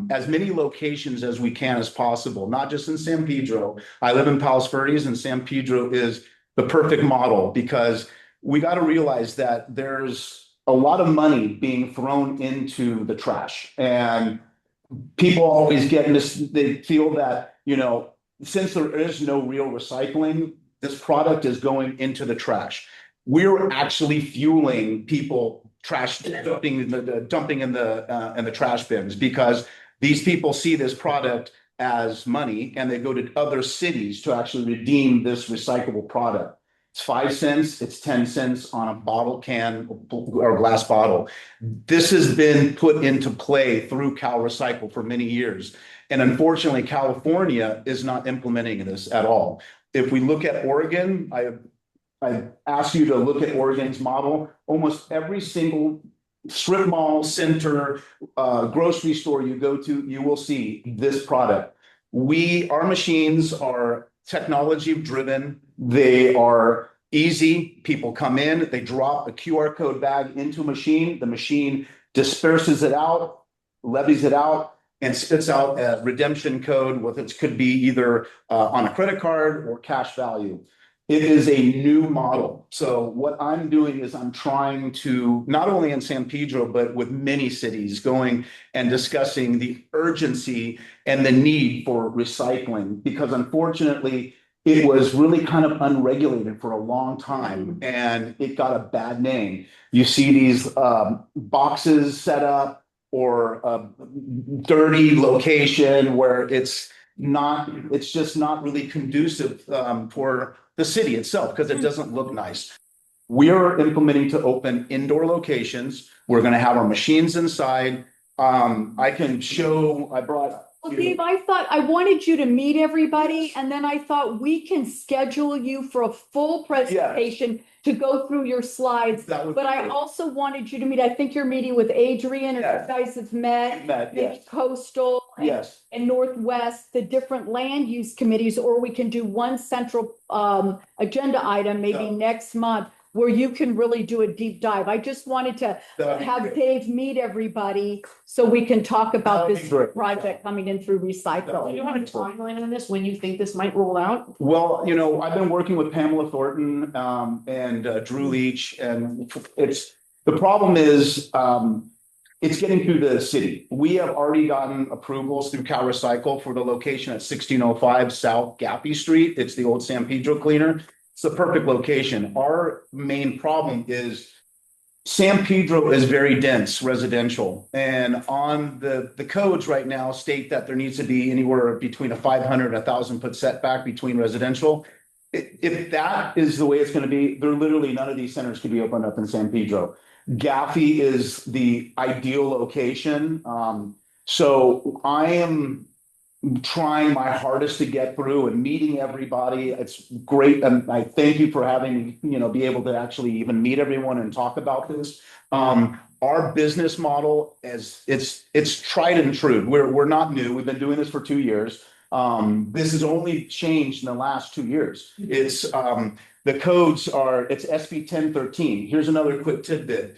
as many locations as we can as possible, not just in San Pedro. I live in Palos Verdes, and San Pedro is the perfect model because we got to realize that there's a lot of money being thrown into the trash. And people always get this, they feel that, since there is no real recycling, this product is going into the trash. We're actually fueling people dumping in the trash bins because these people see this product as money and they go to other cities to actually redeem this recyclable product. It's 5 cents, it's 10 cents on a bottle can or glass bottle. This has been put into play through CalRecycle for many years. And unfortunately, California is not implementing this at all. If we look at Oregon, I ask you to look at Oregon's model. Almost every single strip mall, center, grocery store you go to, you will see this product. Our machines are technology driven. They are easy. People come in, they drop a QR code bag into a machine. The machine disperses it out, levies it out, and spits out a redemption code, which could be either on a credit card or cash value. It is a new model. So what I'm doing is I'm trying to, not only in San Pedro, but with many cities, going and discussing the urgency and the need for recycling, because unfortunately, it was really kind of unregulated for a long time and it got a bad name. You see these boxes set up or a dirty location where it's just not really conducive for the city itself because it doesn't look nice. We are implementing to open indoor locations. We're going to have our machines inside. I can show, I brought. Well, Dave, I thought I wanted you to meet everybody, and then I thought we can schedule you for a full presentation to go through your slides. But I also wanted you to meet, I think you're meeting with Adrian, or you guys have met, maybe Coastal and Northwest, the different land use committees, or we can do one central agenda item maybe next month, where you can really do a deep dive. I just wanted to have Dave meet everybody so we can talk about this project coming in through recycle. Do you have a timeline on this, when you think this might roll out? Well, I've been working with Pamela Thornton and Drew Leach, and the problem is it's getting through the city. We have already gotten approvals through CalRecycle for the location at 1605 South Gaffey Street. It's the old San Pedro cleaner. It's the perfect location. Our main problem is San Pedro is very dense residential, and on the codes right now state that there needs to be anywhere between a 500 and 1,000 foot setback between residential. If that is the way it's going to be, none of these centers could be opened up in San Pedro. Gaffey is the ideal location. So I am trying my hardest to get through and meeting everybody. It's great. And I thank you for having me, be able to actually even meet everyone and talk about this. Our business model it's tried and true. We're not new. We've been doing this for 2 years. This has only changed in the last 2 years. It's the codes it's SB 1013. Here's another quick tidbit.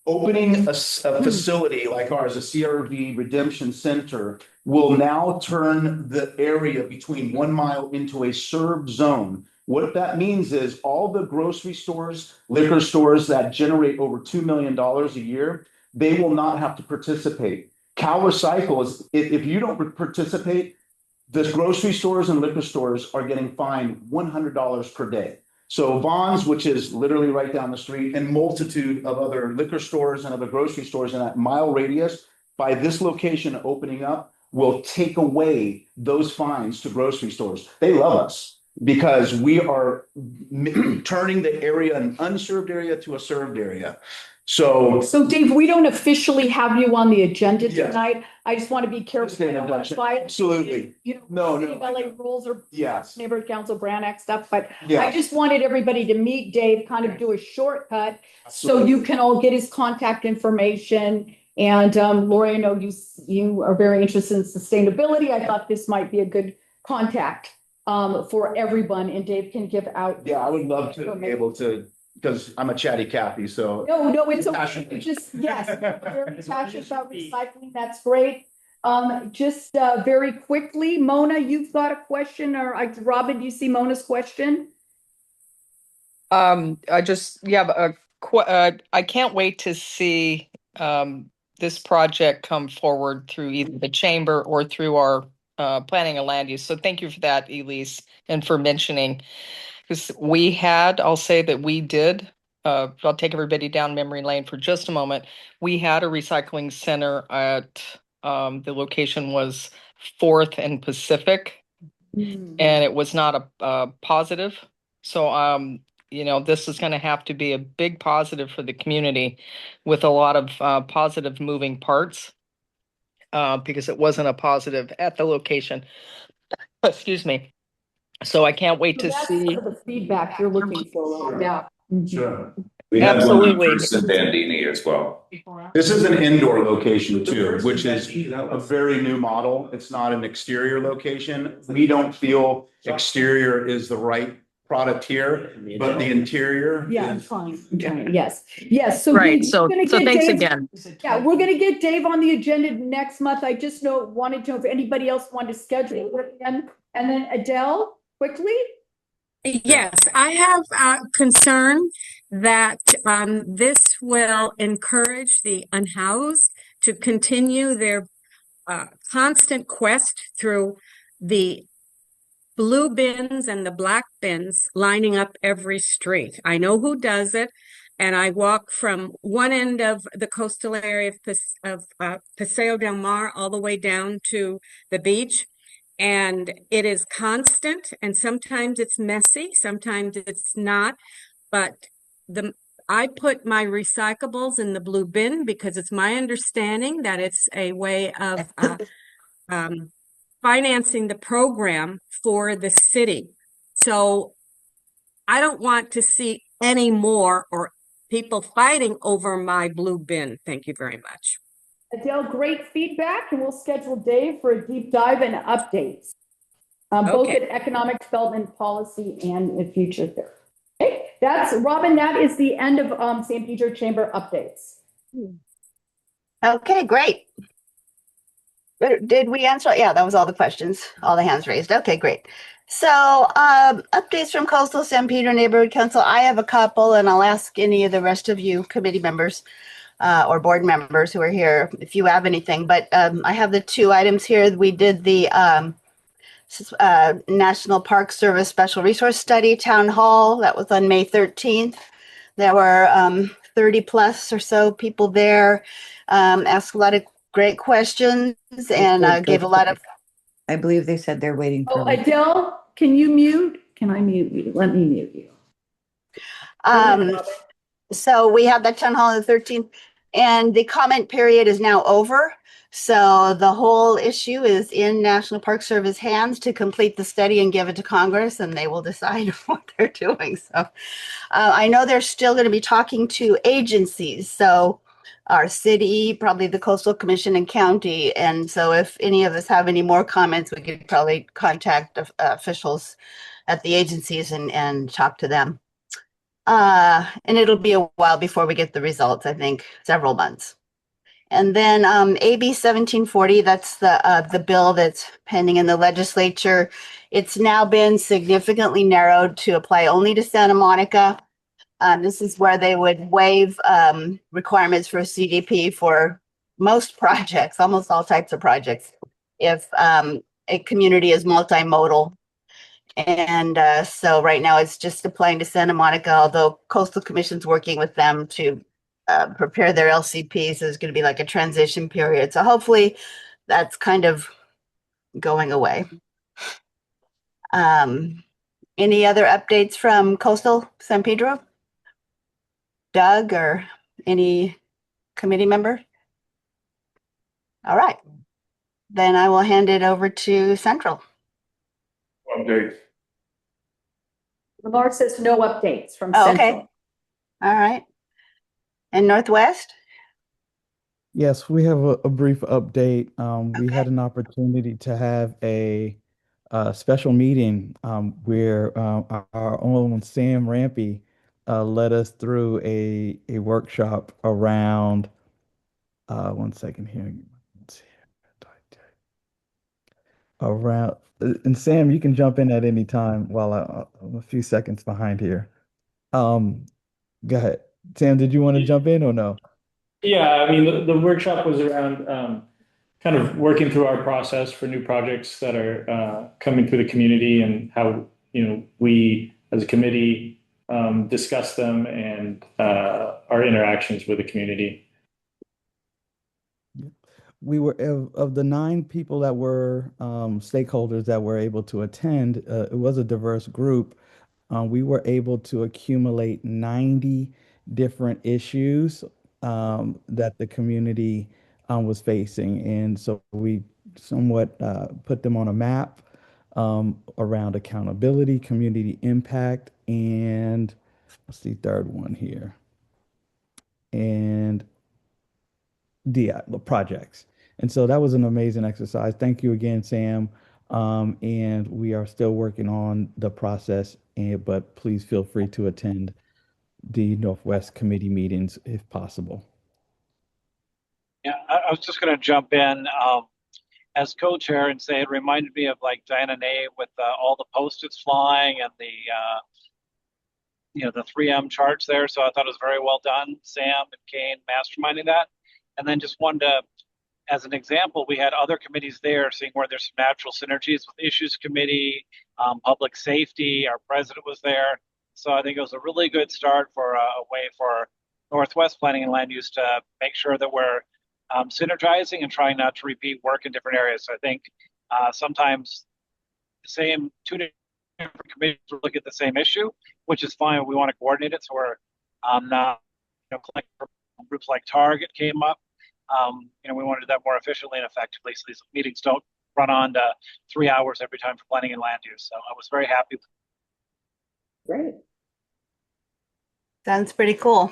Opening a facility like ours, a CRV redemption center, will now turn the area between 1 mile into a served zone. What that means is all the grocery stores, liquor stores that generate over $2 million a year, they will not have to participate. Cal Recycle is, if you don't participate, the grocery stores and liquor stores are getting fined $100 per day. So Vons, which is literally right down the street, and multitude of other liquor stores and other grocery stores in that mile radius, by this location opening up, will take away those fines to grocery stores. They love us because we are turning the area, an unserved area, to a served area. So Dave, we don't officially have you on the agenda Yes. tonight. I just want to be careful. Absolutely. You know, No, City of LA rules or Yes. neighborhood council Brand Act stuff, but Yeah. I just wanted everybody to meet Dave, kind of do a shortcut so Absolutely. you can all get his contact information. And Lori, I know you are very interested in sustainability. I thought this might be a good contact for everyone, and Dave can give out. Yeah, I would love to be able to, because I'm a chatty Cathy, so. No, it's okay. Just, yes, very passionate about recycling. That's great. Just very quickly, Mona, you've got a question, or Robin, do you see Mona's question? I just, yeah, I can't wait to see this project come forward through either the chamber or through our planning and land use. So thank you for that, Elise, and for mentioning, because I'll say that we did, I'll take everybody down memory lane for just a moment. We had a recycling center at, the location was 4th and Pacific, and it was not a positive. So, this is going to have to be a big positive for the community with a lot of positive moving parts because it wasn't a positive at the location. Excuse me. So I can't wait to That's see. sort of the feedback you're looking for right now. Sure. We had one Absolutely. in Bandini as well. This is an indoor location too, which is a very new model. It's not an exterior location. We don't feel exterior is the right product here, but the interior. Yeah, is- fine. Yes. So Right. Dave, So we're gonna get thanks Dave- again. Yeah, we're gonna get Dave on the agenda next month. I just wanted to know if anybody else wanted to schedule it again. And then Adele, quickly. Yes, I have a concern that this will encourage the unhoused to continue their constant quest through the blue bins and the black bins lining up every street. I know who does it, and I walk from one end of the coastal area of Paseo del Mar all the way down to the beach. And it is constant, and sometimes it's messy, sometimes it's not. But I put my recyclables in the blue bin because it's my understanding that it's a way of financing the program for the city. So I don't want to see any more or people fighting over my blue bin. Thank you very much. Adele, great feedback, and we'll schedule Dave for a deep dive and updates. Both at economic development policy and in future there. Okay, that's Robin. That is the end of San Pedro Chamber updates. Okay, great. Did we answer? Yeah, that was all the questions, all the hands raised. Okay, great. So updates from Coastal San Pedro Neighborhood Council. I have a couple, and I'll ask any of the rest of you committee members or board members who are here if you have anything. But I have the 2 items here. We did the National Park Service Special Resource Study Town Hall. That was on May 13th. There were 30 plus or so people there, asked a lot of great questions and gave a lot of. I believe they said they're waiting for me. Adele, can you mute? Can I mute you? Let me mute you. So we had that town hall on the 13th, and the comment period is now over. So the whole issue is in National Park Service hands to complete the study and give it to Congress, and they will decide what they're doing. So I know they're still going to be talking to agencies. So our city, probably the Coastal Commission and county. And so if any of us have any more comments, we could probably contact officials at the agencies and talk to them. And it'll be a while before we get the results, I think several months. And then AB 1740, that's the bill that's pending in the legislature. It's now been significantly narrowed to apply only to Santa Monica. This is where they would waive requirements for CDP for most projects, almost all types of projects, if a community is multimodal. And so right now it's just applying to Santa Monica, although Coastal Commission's working with them to prepare their LCPs. There's going to be like a transition period. So hopefully that's kind of going away. Any other updates from Coastal San Pedro? Doug or any committee member? All right. Then I will hand it over to Central. Update. Lamar says no updates from Oh, Central. okay. All right. And Northwest? Yes, we have a brief update. We Okay. had an opportunity to have a special meeting where our own Sam Rampy led us through a workshop around, one second here. Let's see. Around, and Sam, you can jump in at any time while I'm a few seconds behind here. Um, Go ahead. Sam, did you want to jump in or no? Yeah, I mean, the workshop was around kind of working through our process for new projects that are coming through the community and how, we as a committee discuss them and our interactions with the community. We were of the 9 people that were stakeholders that were able to attend. It was a diverse group. We were able to accumulate 90 different issues that the community was facing, and so we somewhat put them on a map around accountability, community impact, and what's the third one here? And the projects. And so that was an amazing exercise. Thank you again, Sam. And we are still working on the process, but please feel free to attend the Northwest Committee meetings if possible. Yeah, I was just going to jump in as co-chair and say it reminded me of like Diana Nay with all the Post-its flying and the 3M charts there. So I thought it was very well done, Sam and Kane masterminding that. And then just wanted to, as an example, we had other committees there, seeing where there's some natural synergies with Issues Committee, Public Safety. Our president was there. So I think it was a really good start for a way for Northwest Planning and Land Use to make sure that we're synergizing and trying not to repeat work in different areas. So I think sometimes the same 2 different committees will look at the same issue, which is fine. We want to coordinate it. So we're not, groups like Target came up. We want to do that more efficiently and effectively so these meetings don't run on to 3 hours every time for planning and land use. So I was very happy. Great. Sounds pretty cool.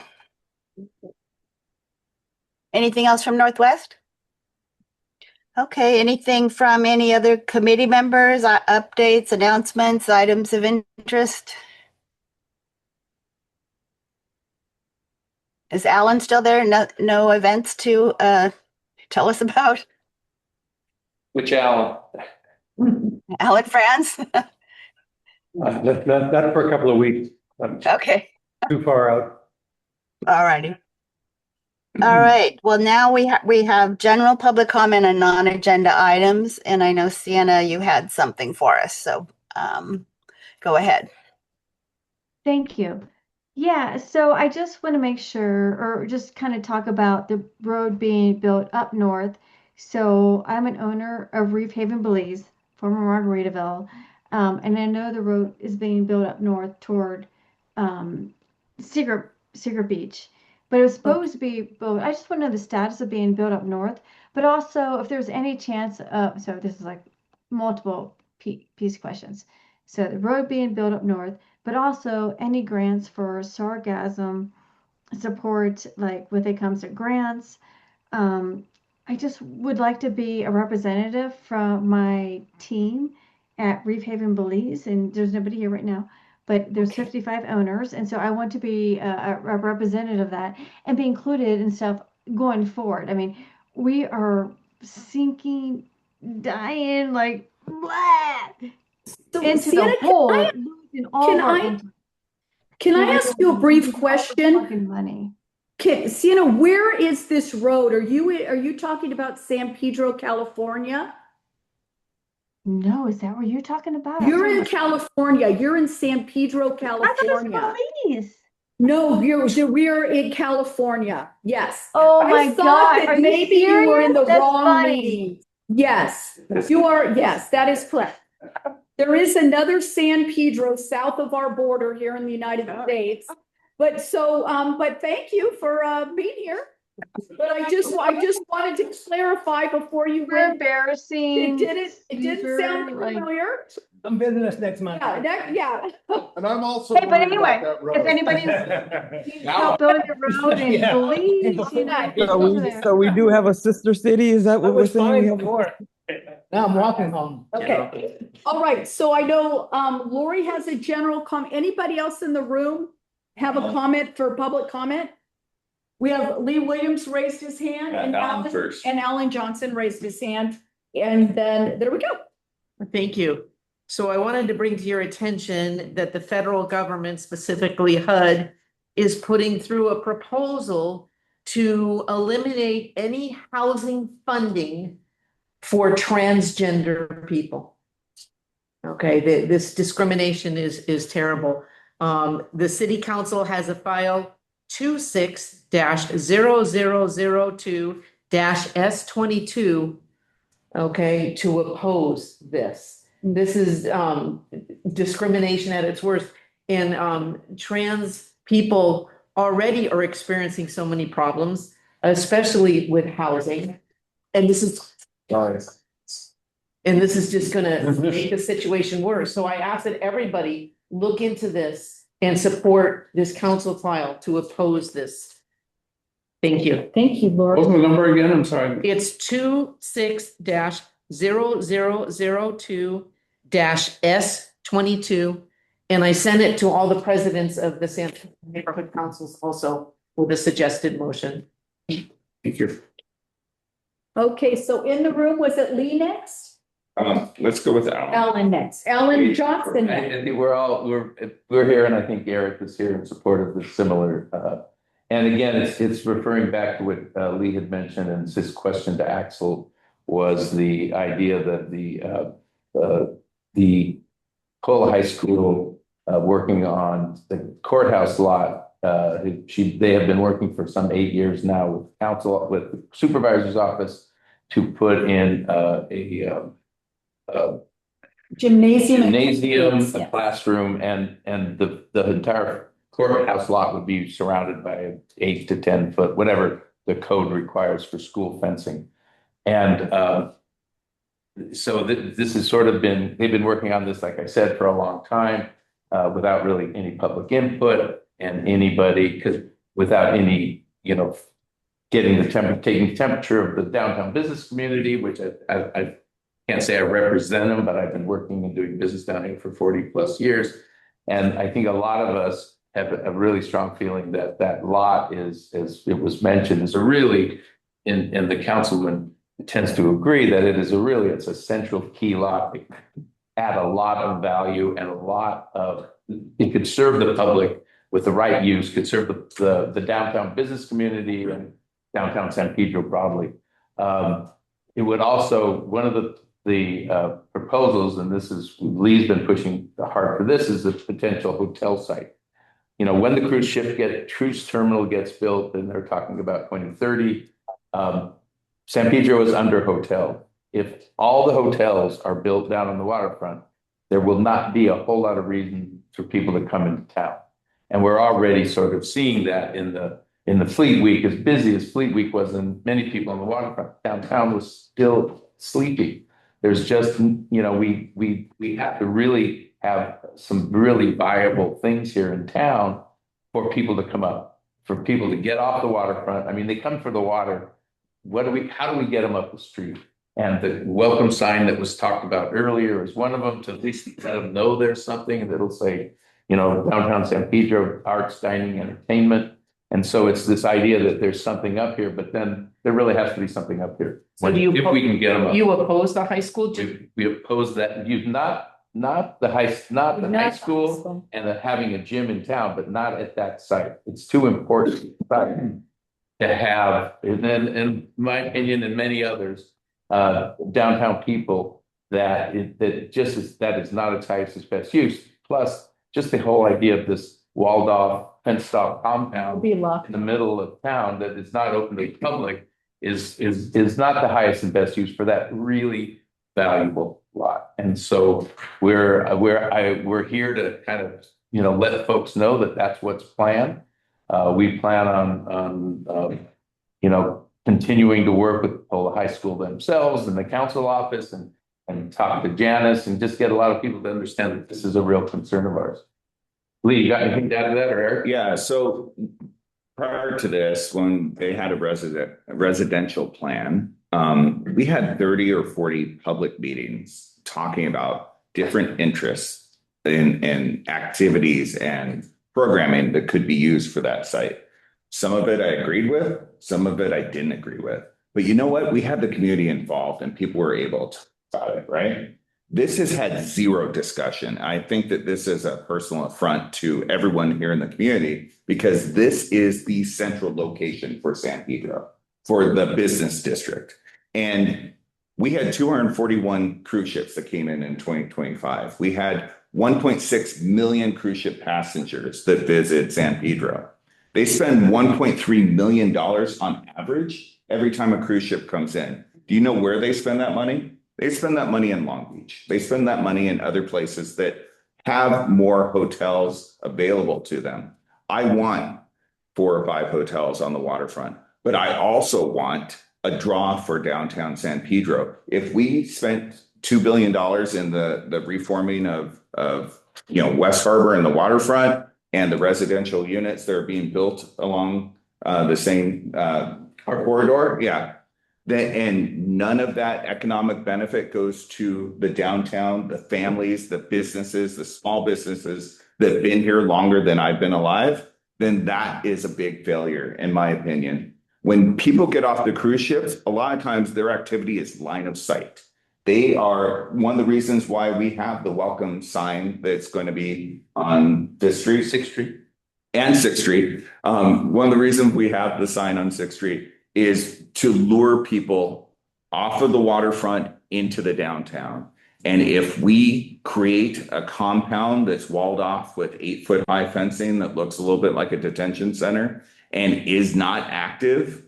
Anything else from Northwest? Okay, anything from any other committee members, updates, announcements, items of interest? Is Alan still there? No events to tell us about? Which Alan? Alan France? That for a couple of weeks. Okay. Too far out. All righty. All right. Well, now we have general public comment on non-agenda items, and I know Sienna, you had something for us, so go ahead. Thank you. Yeah, so I just want to make sure, or just kind of talk about the road being built up north. So I'm an owner of Reef Haven, Belize, former Margaritaville, and I know the road is being built up north toward Secret Beach, but it was supposed to be built. I just want to know the status of being built up north, but also if there's any chance of. So this is like multiple piece questions. So the road being built up north, but also any grants for sargassum support, like when it comes to grants. I just would like to be a representative from my team at Reef Haven, Belize, and there's nobody here right now, but there's 55 owners, and so I want to be a representative of that and be included in stuff going forward. I mean, we are sinking, dying, like, blah, into Sienna, the hole, losing all of our can I ask you a brief question? Money. Sienna, where is this road? Are you talking about San Pedro, California? No, is that what you're talking about? You're in California. You're in San Pedro, I thought it was California. Belize. No, we're in California. Yes. Oh I my thought God, that are you maybe you were in the serious? That's wrong funny. meeting. Yes, you are. Yes, that is correct. There is another San Pedro south of our border here in the United States. But but thank you for being here. But I just wanted to clarify before you We're went. embarrassing. It didn't sound familiar. I'm visiting us next month. Yeah. And I'm also Hey, but worried anyway, about that road. if anybody's help building a road in Yeah. Belize, you know, over there. So we do have a sister city. Is that what we're saying? We have Now I'm walking home. Okay. All right. So I know Lori has a general comment. Anybody else in the room have a comment for public comment? We have Lee Williams raised his hand and Alan first. And Alan Johnson raised his hand. And then there we go. Thank you. So I wanted to bring to your attention that the federal government, specifically HUD, is putting through a proposal to eliminate any housing funding for transgender people. Okay, this discrimination is terrible. The city council has a file 26-0002-S22, okay, to oppose this. This is discrimination at its worst. And trans people already are experiencing so many problems, especially with housing. And this is just gonna make the situation worse. So I ask that everybody look into this and support this council file to oppose this. Thank you. Thank you, Lori. What was the number again? I'm sorry. It's 26-0002-S22. And I sent it to all the presidents of the San neighborhood councils also with a suggested motion. Thank you. Okay, so in the room, was it Lee next? Let's go with Alan. Alan next. Alan Johnson I next. think we're here, and I think Eric is here in support of the similar. And again, it's referring back to what Lee had mentioned, and his question to Axel was the idea that the Cola High School working on the courthouse lot. They have been working for some 8 years now with council, with the supervisor's office, to put in a gymnasium, a classroom, and the entire courthouse lot would be surrounded by an 8 to 10 foot, whatever the code requires for school fencing. And so this has sort of they've been working on this, like I said, for a long time, without really any public input and without any, taking the temperature of the downtown business community, which I can't say I represent them, but I've been working and doing business down here for 40 plus years. And I think a lot of us have a really strong feeling that lot is, as it was mentioned, is a really, and the councilman tends to agree that it's a central key lot. It add a lot of value and it could serve the public with the right use, could serve the downtown business community and downtown San Pedro broadly. It would also, one of the proposals, and Lee's been pushing hard for this, is the potential hotel site. When the cruise terminal gets built, and they're talking about 2030, San Pedro is under hotel. If all the hotels are built down on the waterfront, there will not be a whole lot of reason for people to come into town. And we're already sort of seeing that in the Fleet Week, as busy as Fleet Week was, and many people on the waterfront, downtown was still sleepy. There's just, we have to really have some really viable things here in town for people to come up, for people to get off the waterfront. I mean, they come for the water. How do we get them up the street? And the welcome sign that was talked about earlier is one of them, to at least let them know there's something that'll say, downtown San Pedro, arts, dining, entertainment. And so it's this idea that there's something up here, but then there really has to be something up here. So if we can get them up. You oppose the high school gym? We oppose that. Not the high school and having a gym in town, but not at that site. It's too important. to have, and then, in my opinion, and many others, downtown people that is not its highest its best use. Plus, just the whole idea of this walled off, fenced off compound Be locked. in the middle of town that is not open to the public is not the highest and best use for that really valuable lot. And so we're here to kind of, let folks know that that's what's planned. We plan on continuing to work with the high school themselves and the council office and talk to Janice and just get a lot of people to understand that this is a real concern of ours. Lee, you got anything to add to that, or Eric? Yeah, so prior to this, when they had a residential plan, we had 30 or 40 public meetings talking about different interests in activities and programming that could be used for that site. Some of it I agreed with, some of it I didn't agree with. But you know what? We had the community involved and people were able to talk about it, right? This has had zero discussion. I think that this is a personal affront to everyone here in the community because this is the central location for San Pedro, for the business district. And we had 241 cruise ships that came in 2025. We had 1.6 million cruise ship passengers that visit San Pedro. They spend $1.3 million on average every time a cruise ship comes in. Do you know where they spend that money? They spend that money in Long Beach. They spend that money in other places that have more hotels available to them. I want 4 or 5 hotels on the waterfront, but I also want a draw for downtown San Pedro. If we spent $2 billion in the reforming of West Harbor and the waterfront and the residential units that are being built along the same corridor, yeah. And none of that economic benefit goes to the downtown, the families, the businesses, the small businesses that have been here longer than I've been alive, then that is a big failure, in my opinion. When people get off the cruise ships, a lot of times their activity is line of sight. They are one of the reasons why we have the welcome sign that's going to be on 6th Street and 6th Street. One of the reasons we have the sign on 6th Street is to lure people off of the waterfront into the downtown. And if we create a compound that's walled off with 8-foot high fencing that looks a little bit like a detention center and is not active,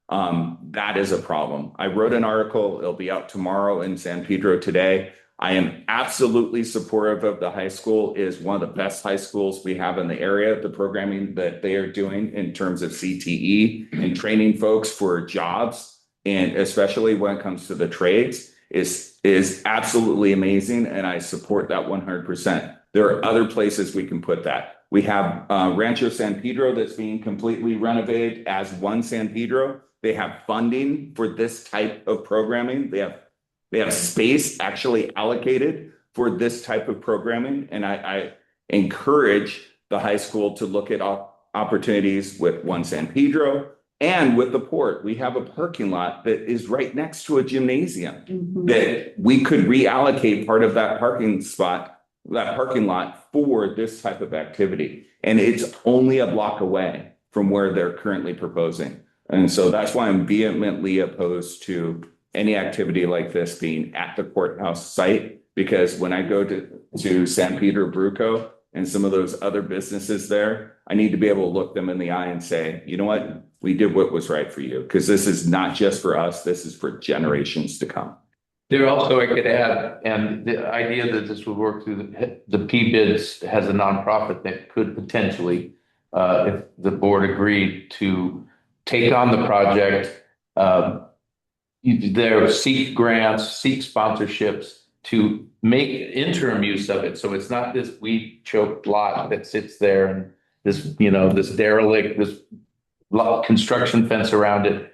that is a problem. I wrote an article, it'll be out tomorrow in San Pedro Today. I am absolutely supportive of the high school. It is one of the best high schools we have in the area. The programming that they are doing in terms of CTE and training folks for jobs, and especially when it comes to the trades, is absolutely amazing. And I support that 100%. There are other places we can put that. We have Rancho San Pedro that's being completely renovated as One San Pedro. They have funding for this type of programming. They have space actually allocated for this type of programming. And I encourage the high school to look at opportunities with One San Pedro and with the port. We have a parking lot that is right next to a gymnasium that we could reallocate part of that parking lot for this type of activity. And it's only a block away from where they're currently proposing. And so that's why I'm vehemently opposed to any activity like this being at the courthouse site, because when I go to San Pedro Bruco and some of those other businesses there, I need to be able to look them in the eye and say, you know what, we did what was right for you, because this is not just for us, this is for generations to come. There also, I could add, and the idea that this would work through the PBIDS has a nonprofit that could potentially, if the board agreed to take on the project, there seek grants, seek sponsorships to make interim use of it. So it's not this weed choked lot that sits there and this derelict, this construction fence around it.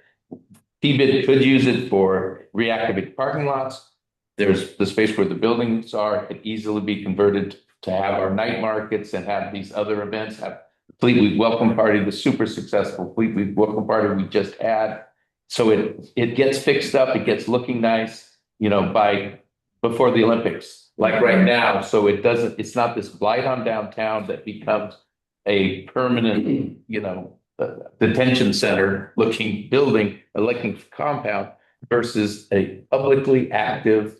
PBID could use it for reactivate parking lots. There's the space where the buildings are, could easily be converted to have our night markets and have these other events, have Fleet Week Welcome Party, the super successful Fleet Week Welcome Party we just had. So it gets fixed up, it gets looking nice, before the Olympics, like right now. So it's not this blight on downtown that becomes a permanent, detention center looking building, a looking compound versus a publicly active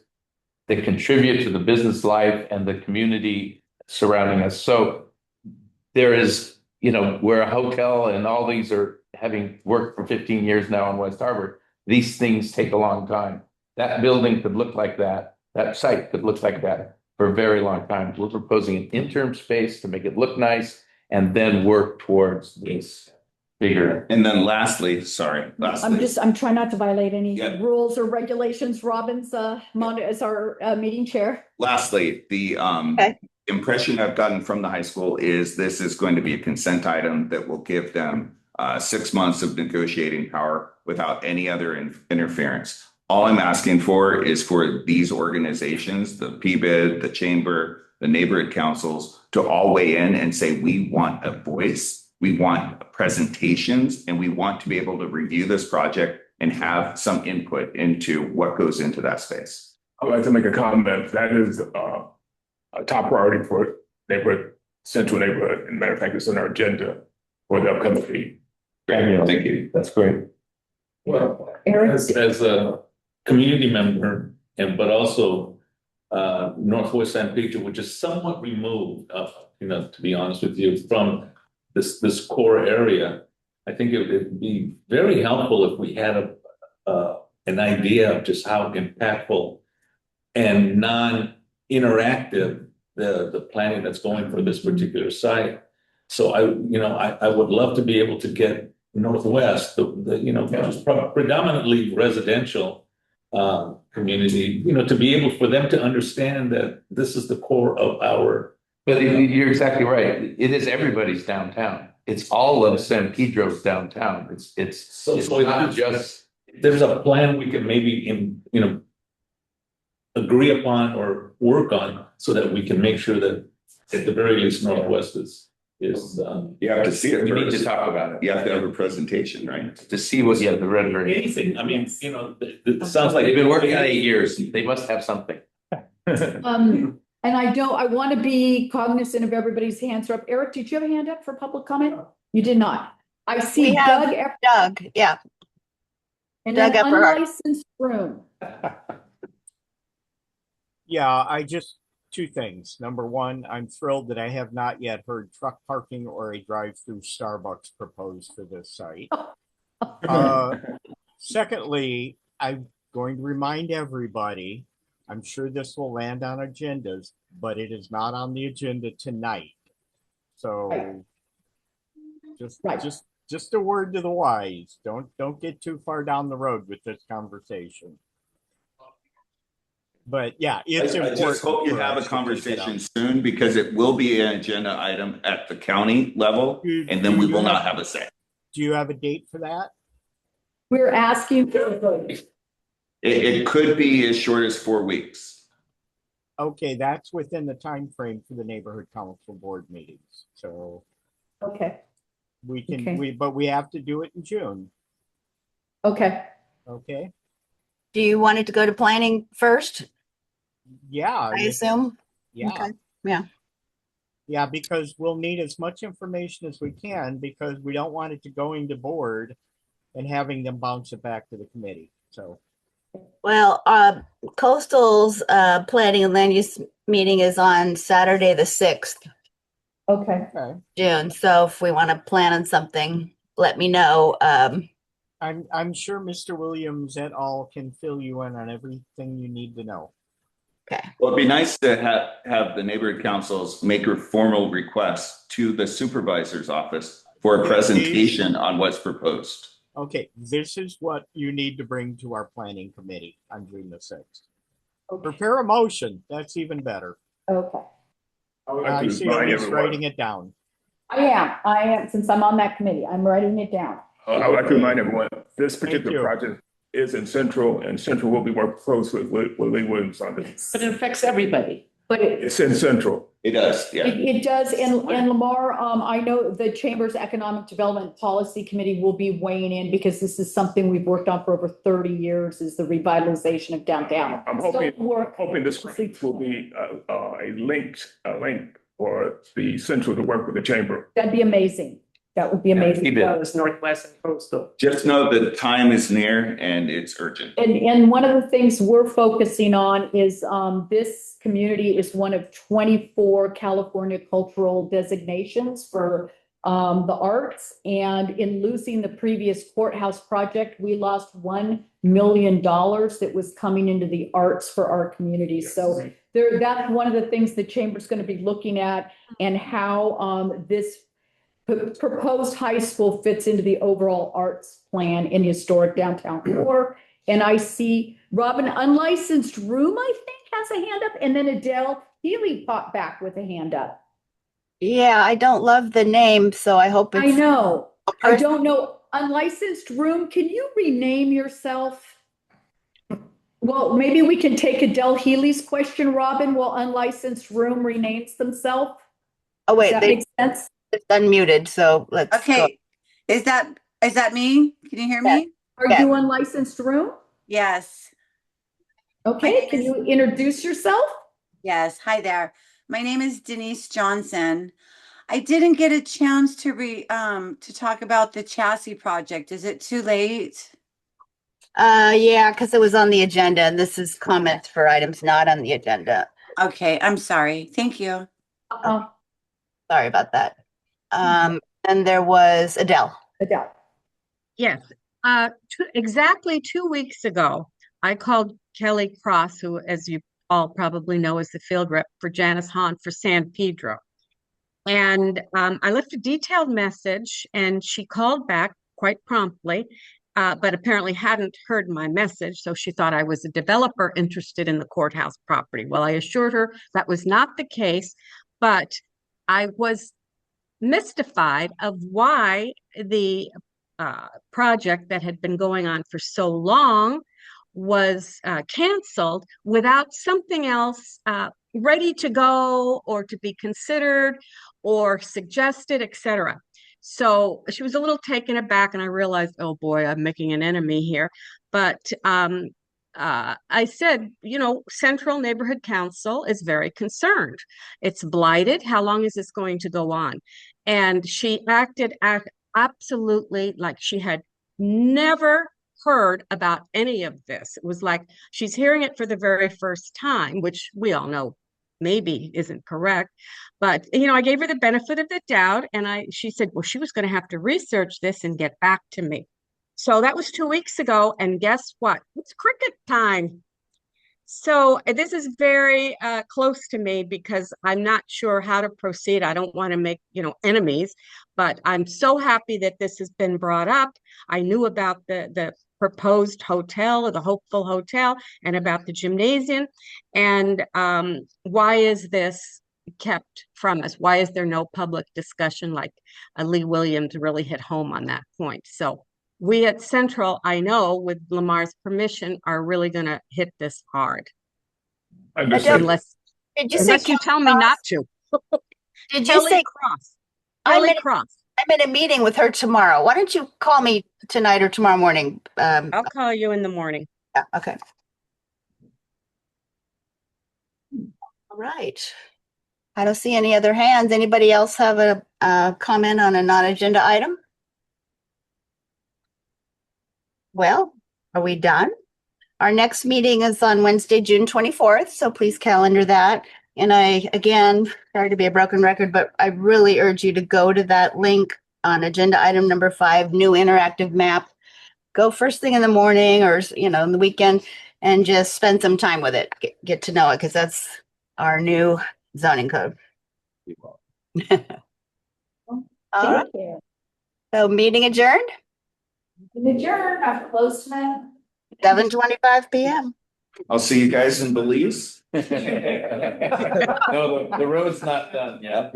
that contribute to the business life and the community surrounding us. So there is, we're a hotel and all these are having worked for 15 years now in West Harbor. These things take a long time. That building could look like that. That site could look like that for a very long time. We're proposing an interim space to make it look nice and then work towards this bigger. And then lastly, I'm trying not to violate any Yeah. rules or regulations. Robin's as our meeting chair. Lastly, the impression I've gotten from the high school is this is going to be a consent item that will give them 6 months of negotiating power without any other interference. All I'm asking for is for these organizations, the PBID, the chamber, the neighborhood councils, to all weigh in and say, we want a voice, we want presentations, and we want to be able to review this project and have some input into what goes into that space. I'd like to make a comment. That is a top priority for central neighborhood. And matter of fact, it's on our agenda for the upcoming meeting. Thank you. That's great. Well, Eric? as a community member, but also Northwest San Pedro, which is somewhat removed, to be honest with you, from this core area, I think it would be very helpful if we had an idea of just how impactful and non-interactive the planning that's going for this particular site. So I would love to be able to get Northwest, which is predominantly residential community, to be able for them to understand that this is the core of our. But you're exactly right. It is everybody's downtown. It's all of San Pedro's downtown. It's not just. There's a plan we can maybe agree upon or work on so that we can make sure that at the very least Northwest is. You have to see it. We need to talk about it. You have to have a presentation, right? To see what the rendering. Anything. I mean, it sounds like they've been working on 8 years. They must have something. And I want to be cognizant of everybody's hands are up. Eric, did you have a hand up for public comment? You did not. I see We have Doug. Doug, yeah. And Doug an Epperhart. unlicensed room. Yeah, two things. Number one, I'm thrilled that I have not yet heard truck parking or a drive-through Starbucks proposed for this site. Secondly, I'm going to remind everybody, I'm sure this will land on agendas, but it is not on the agenda tonight. So just a word to the wise. Don't get too far down the road with this conversation. But yeah, it's important. I just hope you have a conversation soon because it will be an agenda item at the county level, and then we will not have a say. Do you have a date for that? We're asking for It could be as short as 4 weeks. Okay, that's within the time frame for the neighborhood council board meetings. So okay. We can but we have to do it in June. Okay. Okay. Do you want it to go to planning first? Yeah. I assume. Yeah. Okay. Yeah. Yeah, because we'll need as much information as we can because we don't want it to going to board and having them bounce it back to the committee. So. Well, Coastal's planning and land use meeting is on Saturday, the 6th. Okay. June. So if we want to plan on something, let me know. I'm sure Mr. Williams et al. Can fill you in on everything you need to know. Okay. Well, it'd be nice to have the neighborhood councils make a formal request to the supervisor's office for a presentation on what's proposed. Okay, this is what you need to bring to our planning committee on June the 6th. Okay. Prepare a motion. That's even better. Okay. I see Elise writing it down. I am. Since I'm on that committee, I'm writing it down. I would like to remind everyone, this particular project is in Central, and Central will be working closely with Lee Williams on this. But it affects everybody. But It's in Central. It does, yeah. It does. And Lamar, I know the Chamber's Economic Development Policy Committee will be weighing in because this is something we've worked on for over 30 years is the revitalization of downtown. I'm hoping this will be a link for the Central to work with the Chamber. That'd be amazing. That would be amazing. He did. That was Northwest and Coastal. Just know that time is near and it's urgent. And one of the things we're focusing on is this community is one of 24 California cultural designations for the arts. And in losing the previous courthouse project, we lost $1 million that was coming into the arts for our community. So that's one of the things the chamber's going to be looking at, and how this proposed high school fits into the overall arts plan in historic downtown core. And I see Robin, unlicensed room, I think, has a hand up, and then Adele Healy popped back with a hand up. Yeah, I don't love the name, so I hope it's. I know. I don't know. Unlicensed room, can you rename yourself? Well, maybe we can take Adele Healy's question, Robin, while unlicensed room renames themselves. Oh, wait, Does that make sense? It's unmuted, so let's go. Okay, is that me? Can you hear me? Are you unlicensed room? Yes. Okay, can you introduce yourself? Yes, hi there. My name is Denise Johnson. I didn't get a chance to talk about the chassis project. Is it too late? Yeah, because it was on the agenda, and this is comments for items not on the agenda. Okay, I'm sorry. Thank you. Sorry about that. And there was Adele. Adele. Yes, exactly 2 weeks ago, I called Kelly Cross, who, as you all probably know, is the field rep for Janice Hahn for San Pedro. And I left a detailed message, and she called back quite promptly, but apparently hadn't heard my message, so she thought I was a developer interested in the courthouse property. Well, I assured her that was not the case, but I was mystified of why the project that had been going on for so long was canceled without something else ready to go or to be considered or suggested, etc. So she was a little taken aback, and I realized, oh boy, I'm making an enemy here. But I said, Central Neighborhood Council is very concerned. It's blighted. How long is this going to go on? And she acted absolutely like she had never heard about any of this. It was like she's hearing it for the very first time, which we all know maybe isn't correct. But, I gave her the benefit of the doubt, and she said, well, she was going to have to research this and get back to me. So that was 2 weeks ago, and guess what? It's cricket time. So this is very close to me because I'm not sure how to proceed. I don't want to make, enemies, but I'm so happy that this has been brought up. I knew about the proposed hotel, or the Hopeful Hotel, and about the gymnasium. And why is this kept from us? Why is there no public discussion? Like Lee Williams really hit home on that point. So we at Central, I know, with Lamar's permission, are really going to hit this hard. Unless you tell me not to. Did you say Cross? I'm in a meeting with her tomorrow. Why don't you call me tonight or tomorrow morning? I'll call you in the morning. Yeah, okay. All right. I don't see any other hands. Anybody else have a comment on a non-agenda item? Well, are we done? Our next meeting is on Wednesday, June 24th, so please calendar that. And I, again, sorry to be a broken record, but I really urge you to go to that link on agenda item number 5, new interactive map. Go first thing in the morning or, in the weekend, and just spend some time with it. Get to know it, because that's our new zoning code. Thank you. So meeting adjourned? Adjourned. I've closed now. 7:25 p.m. I'll see you guys in Belize. No, the road's not done yet.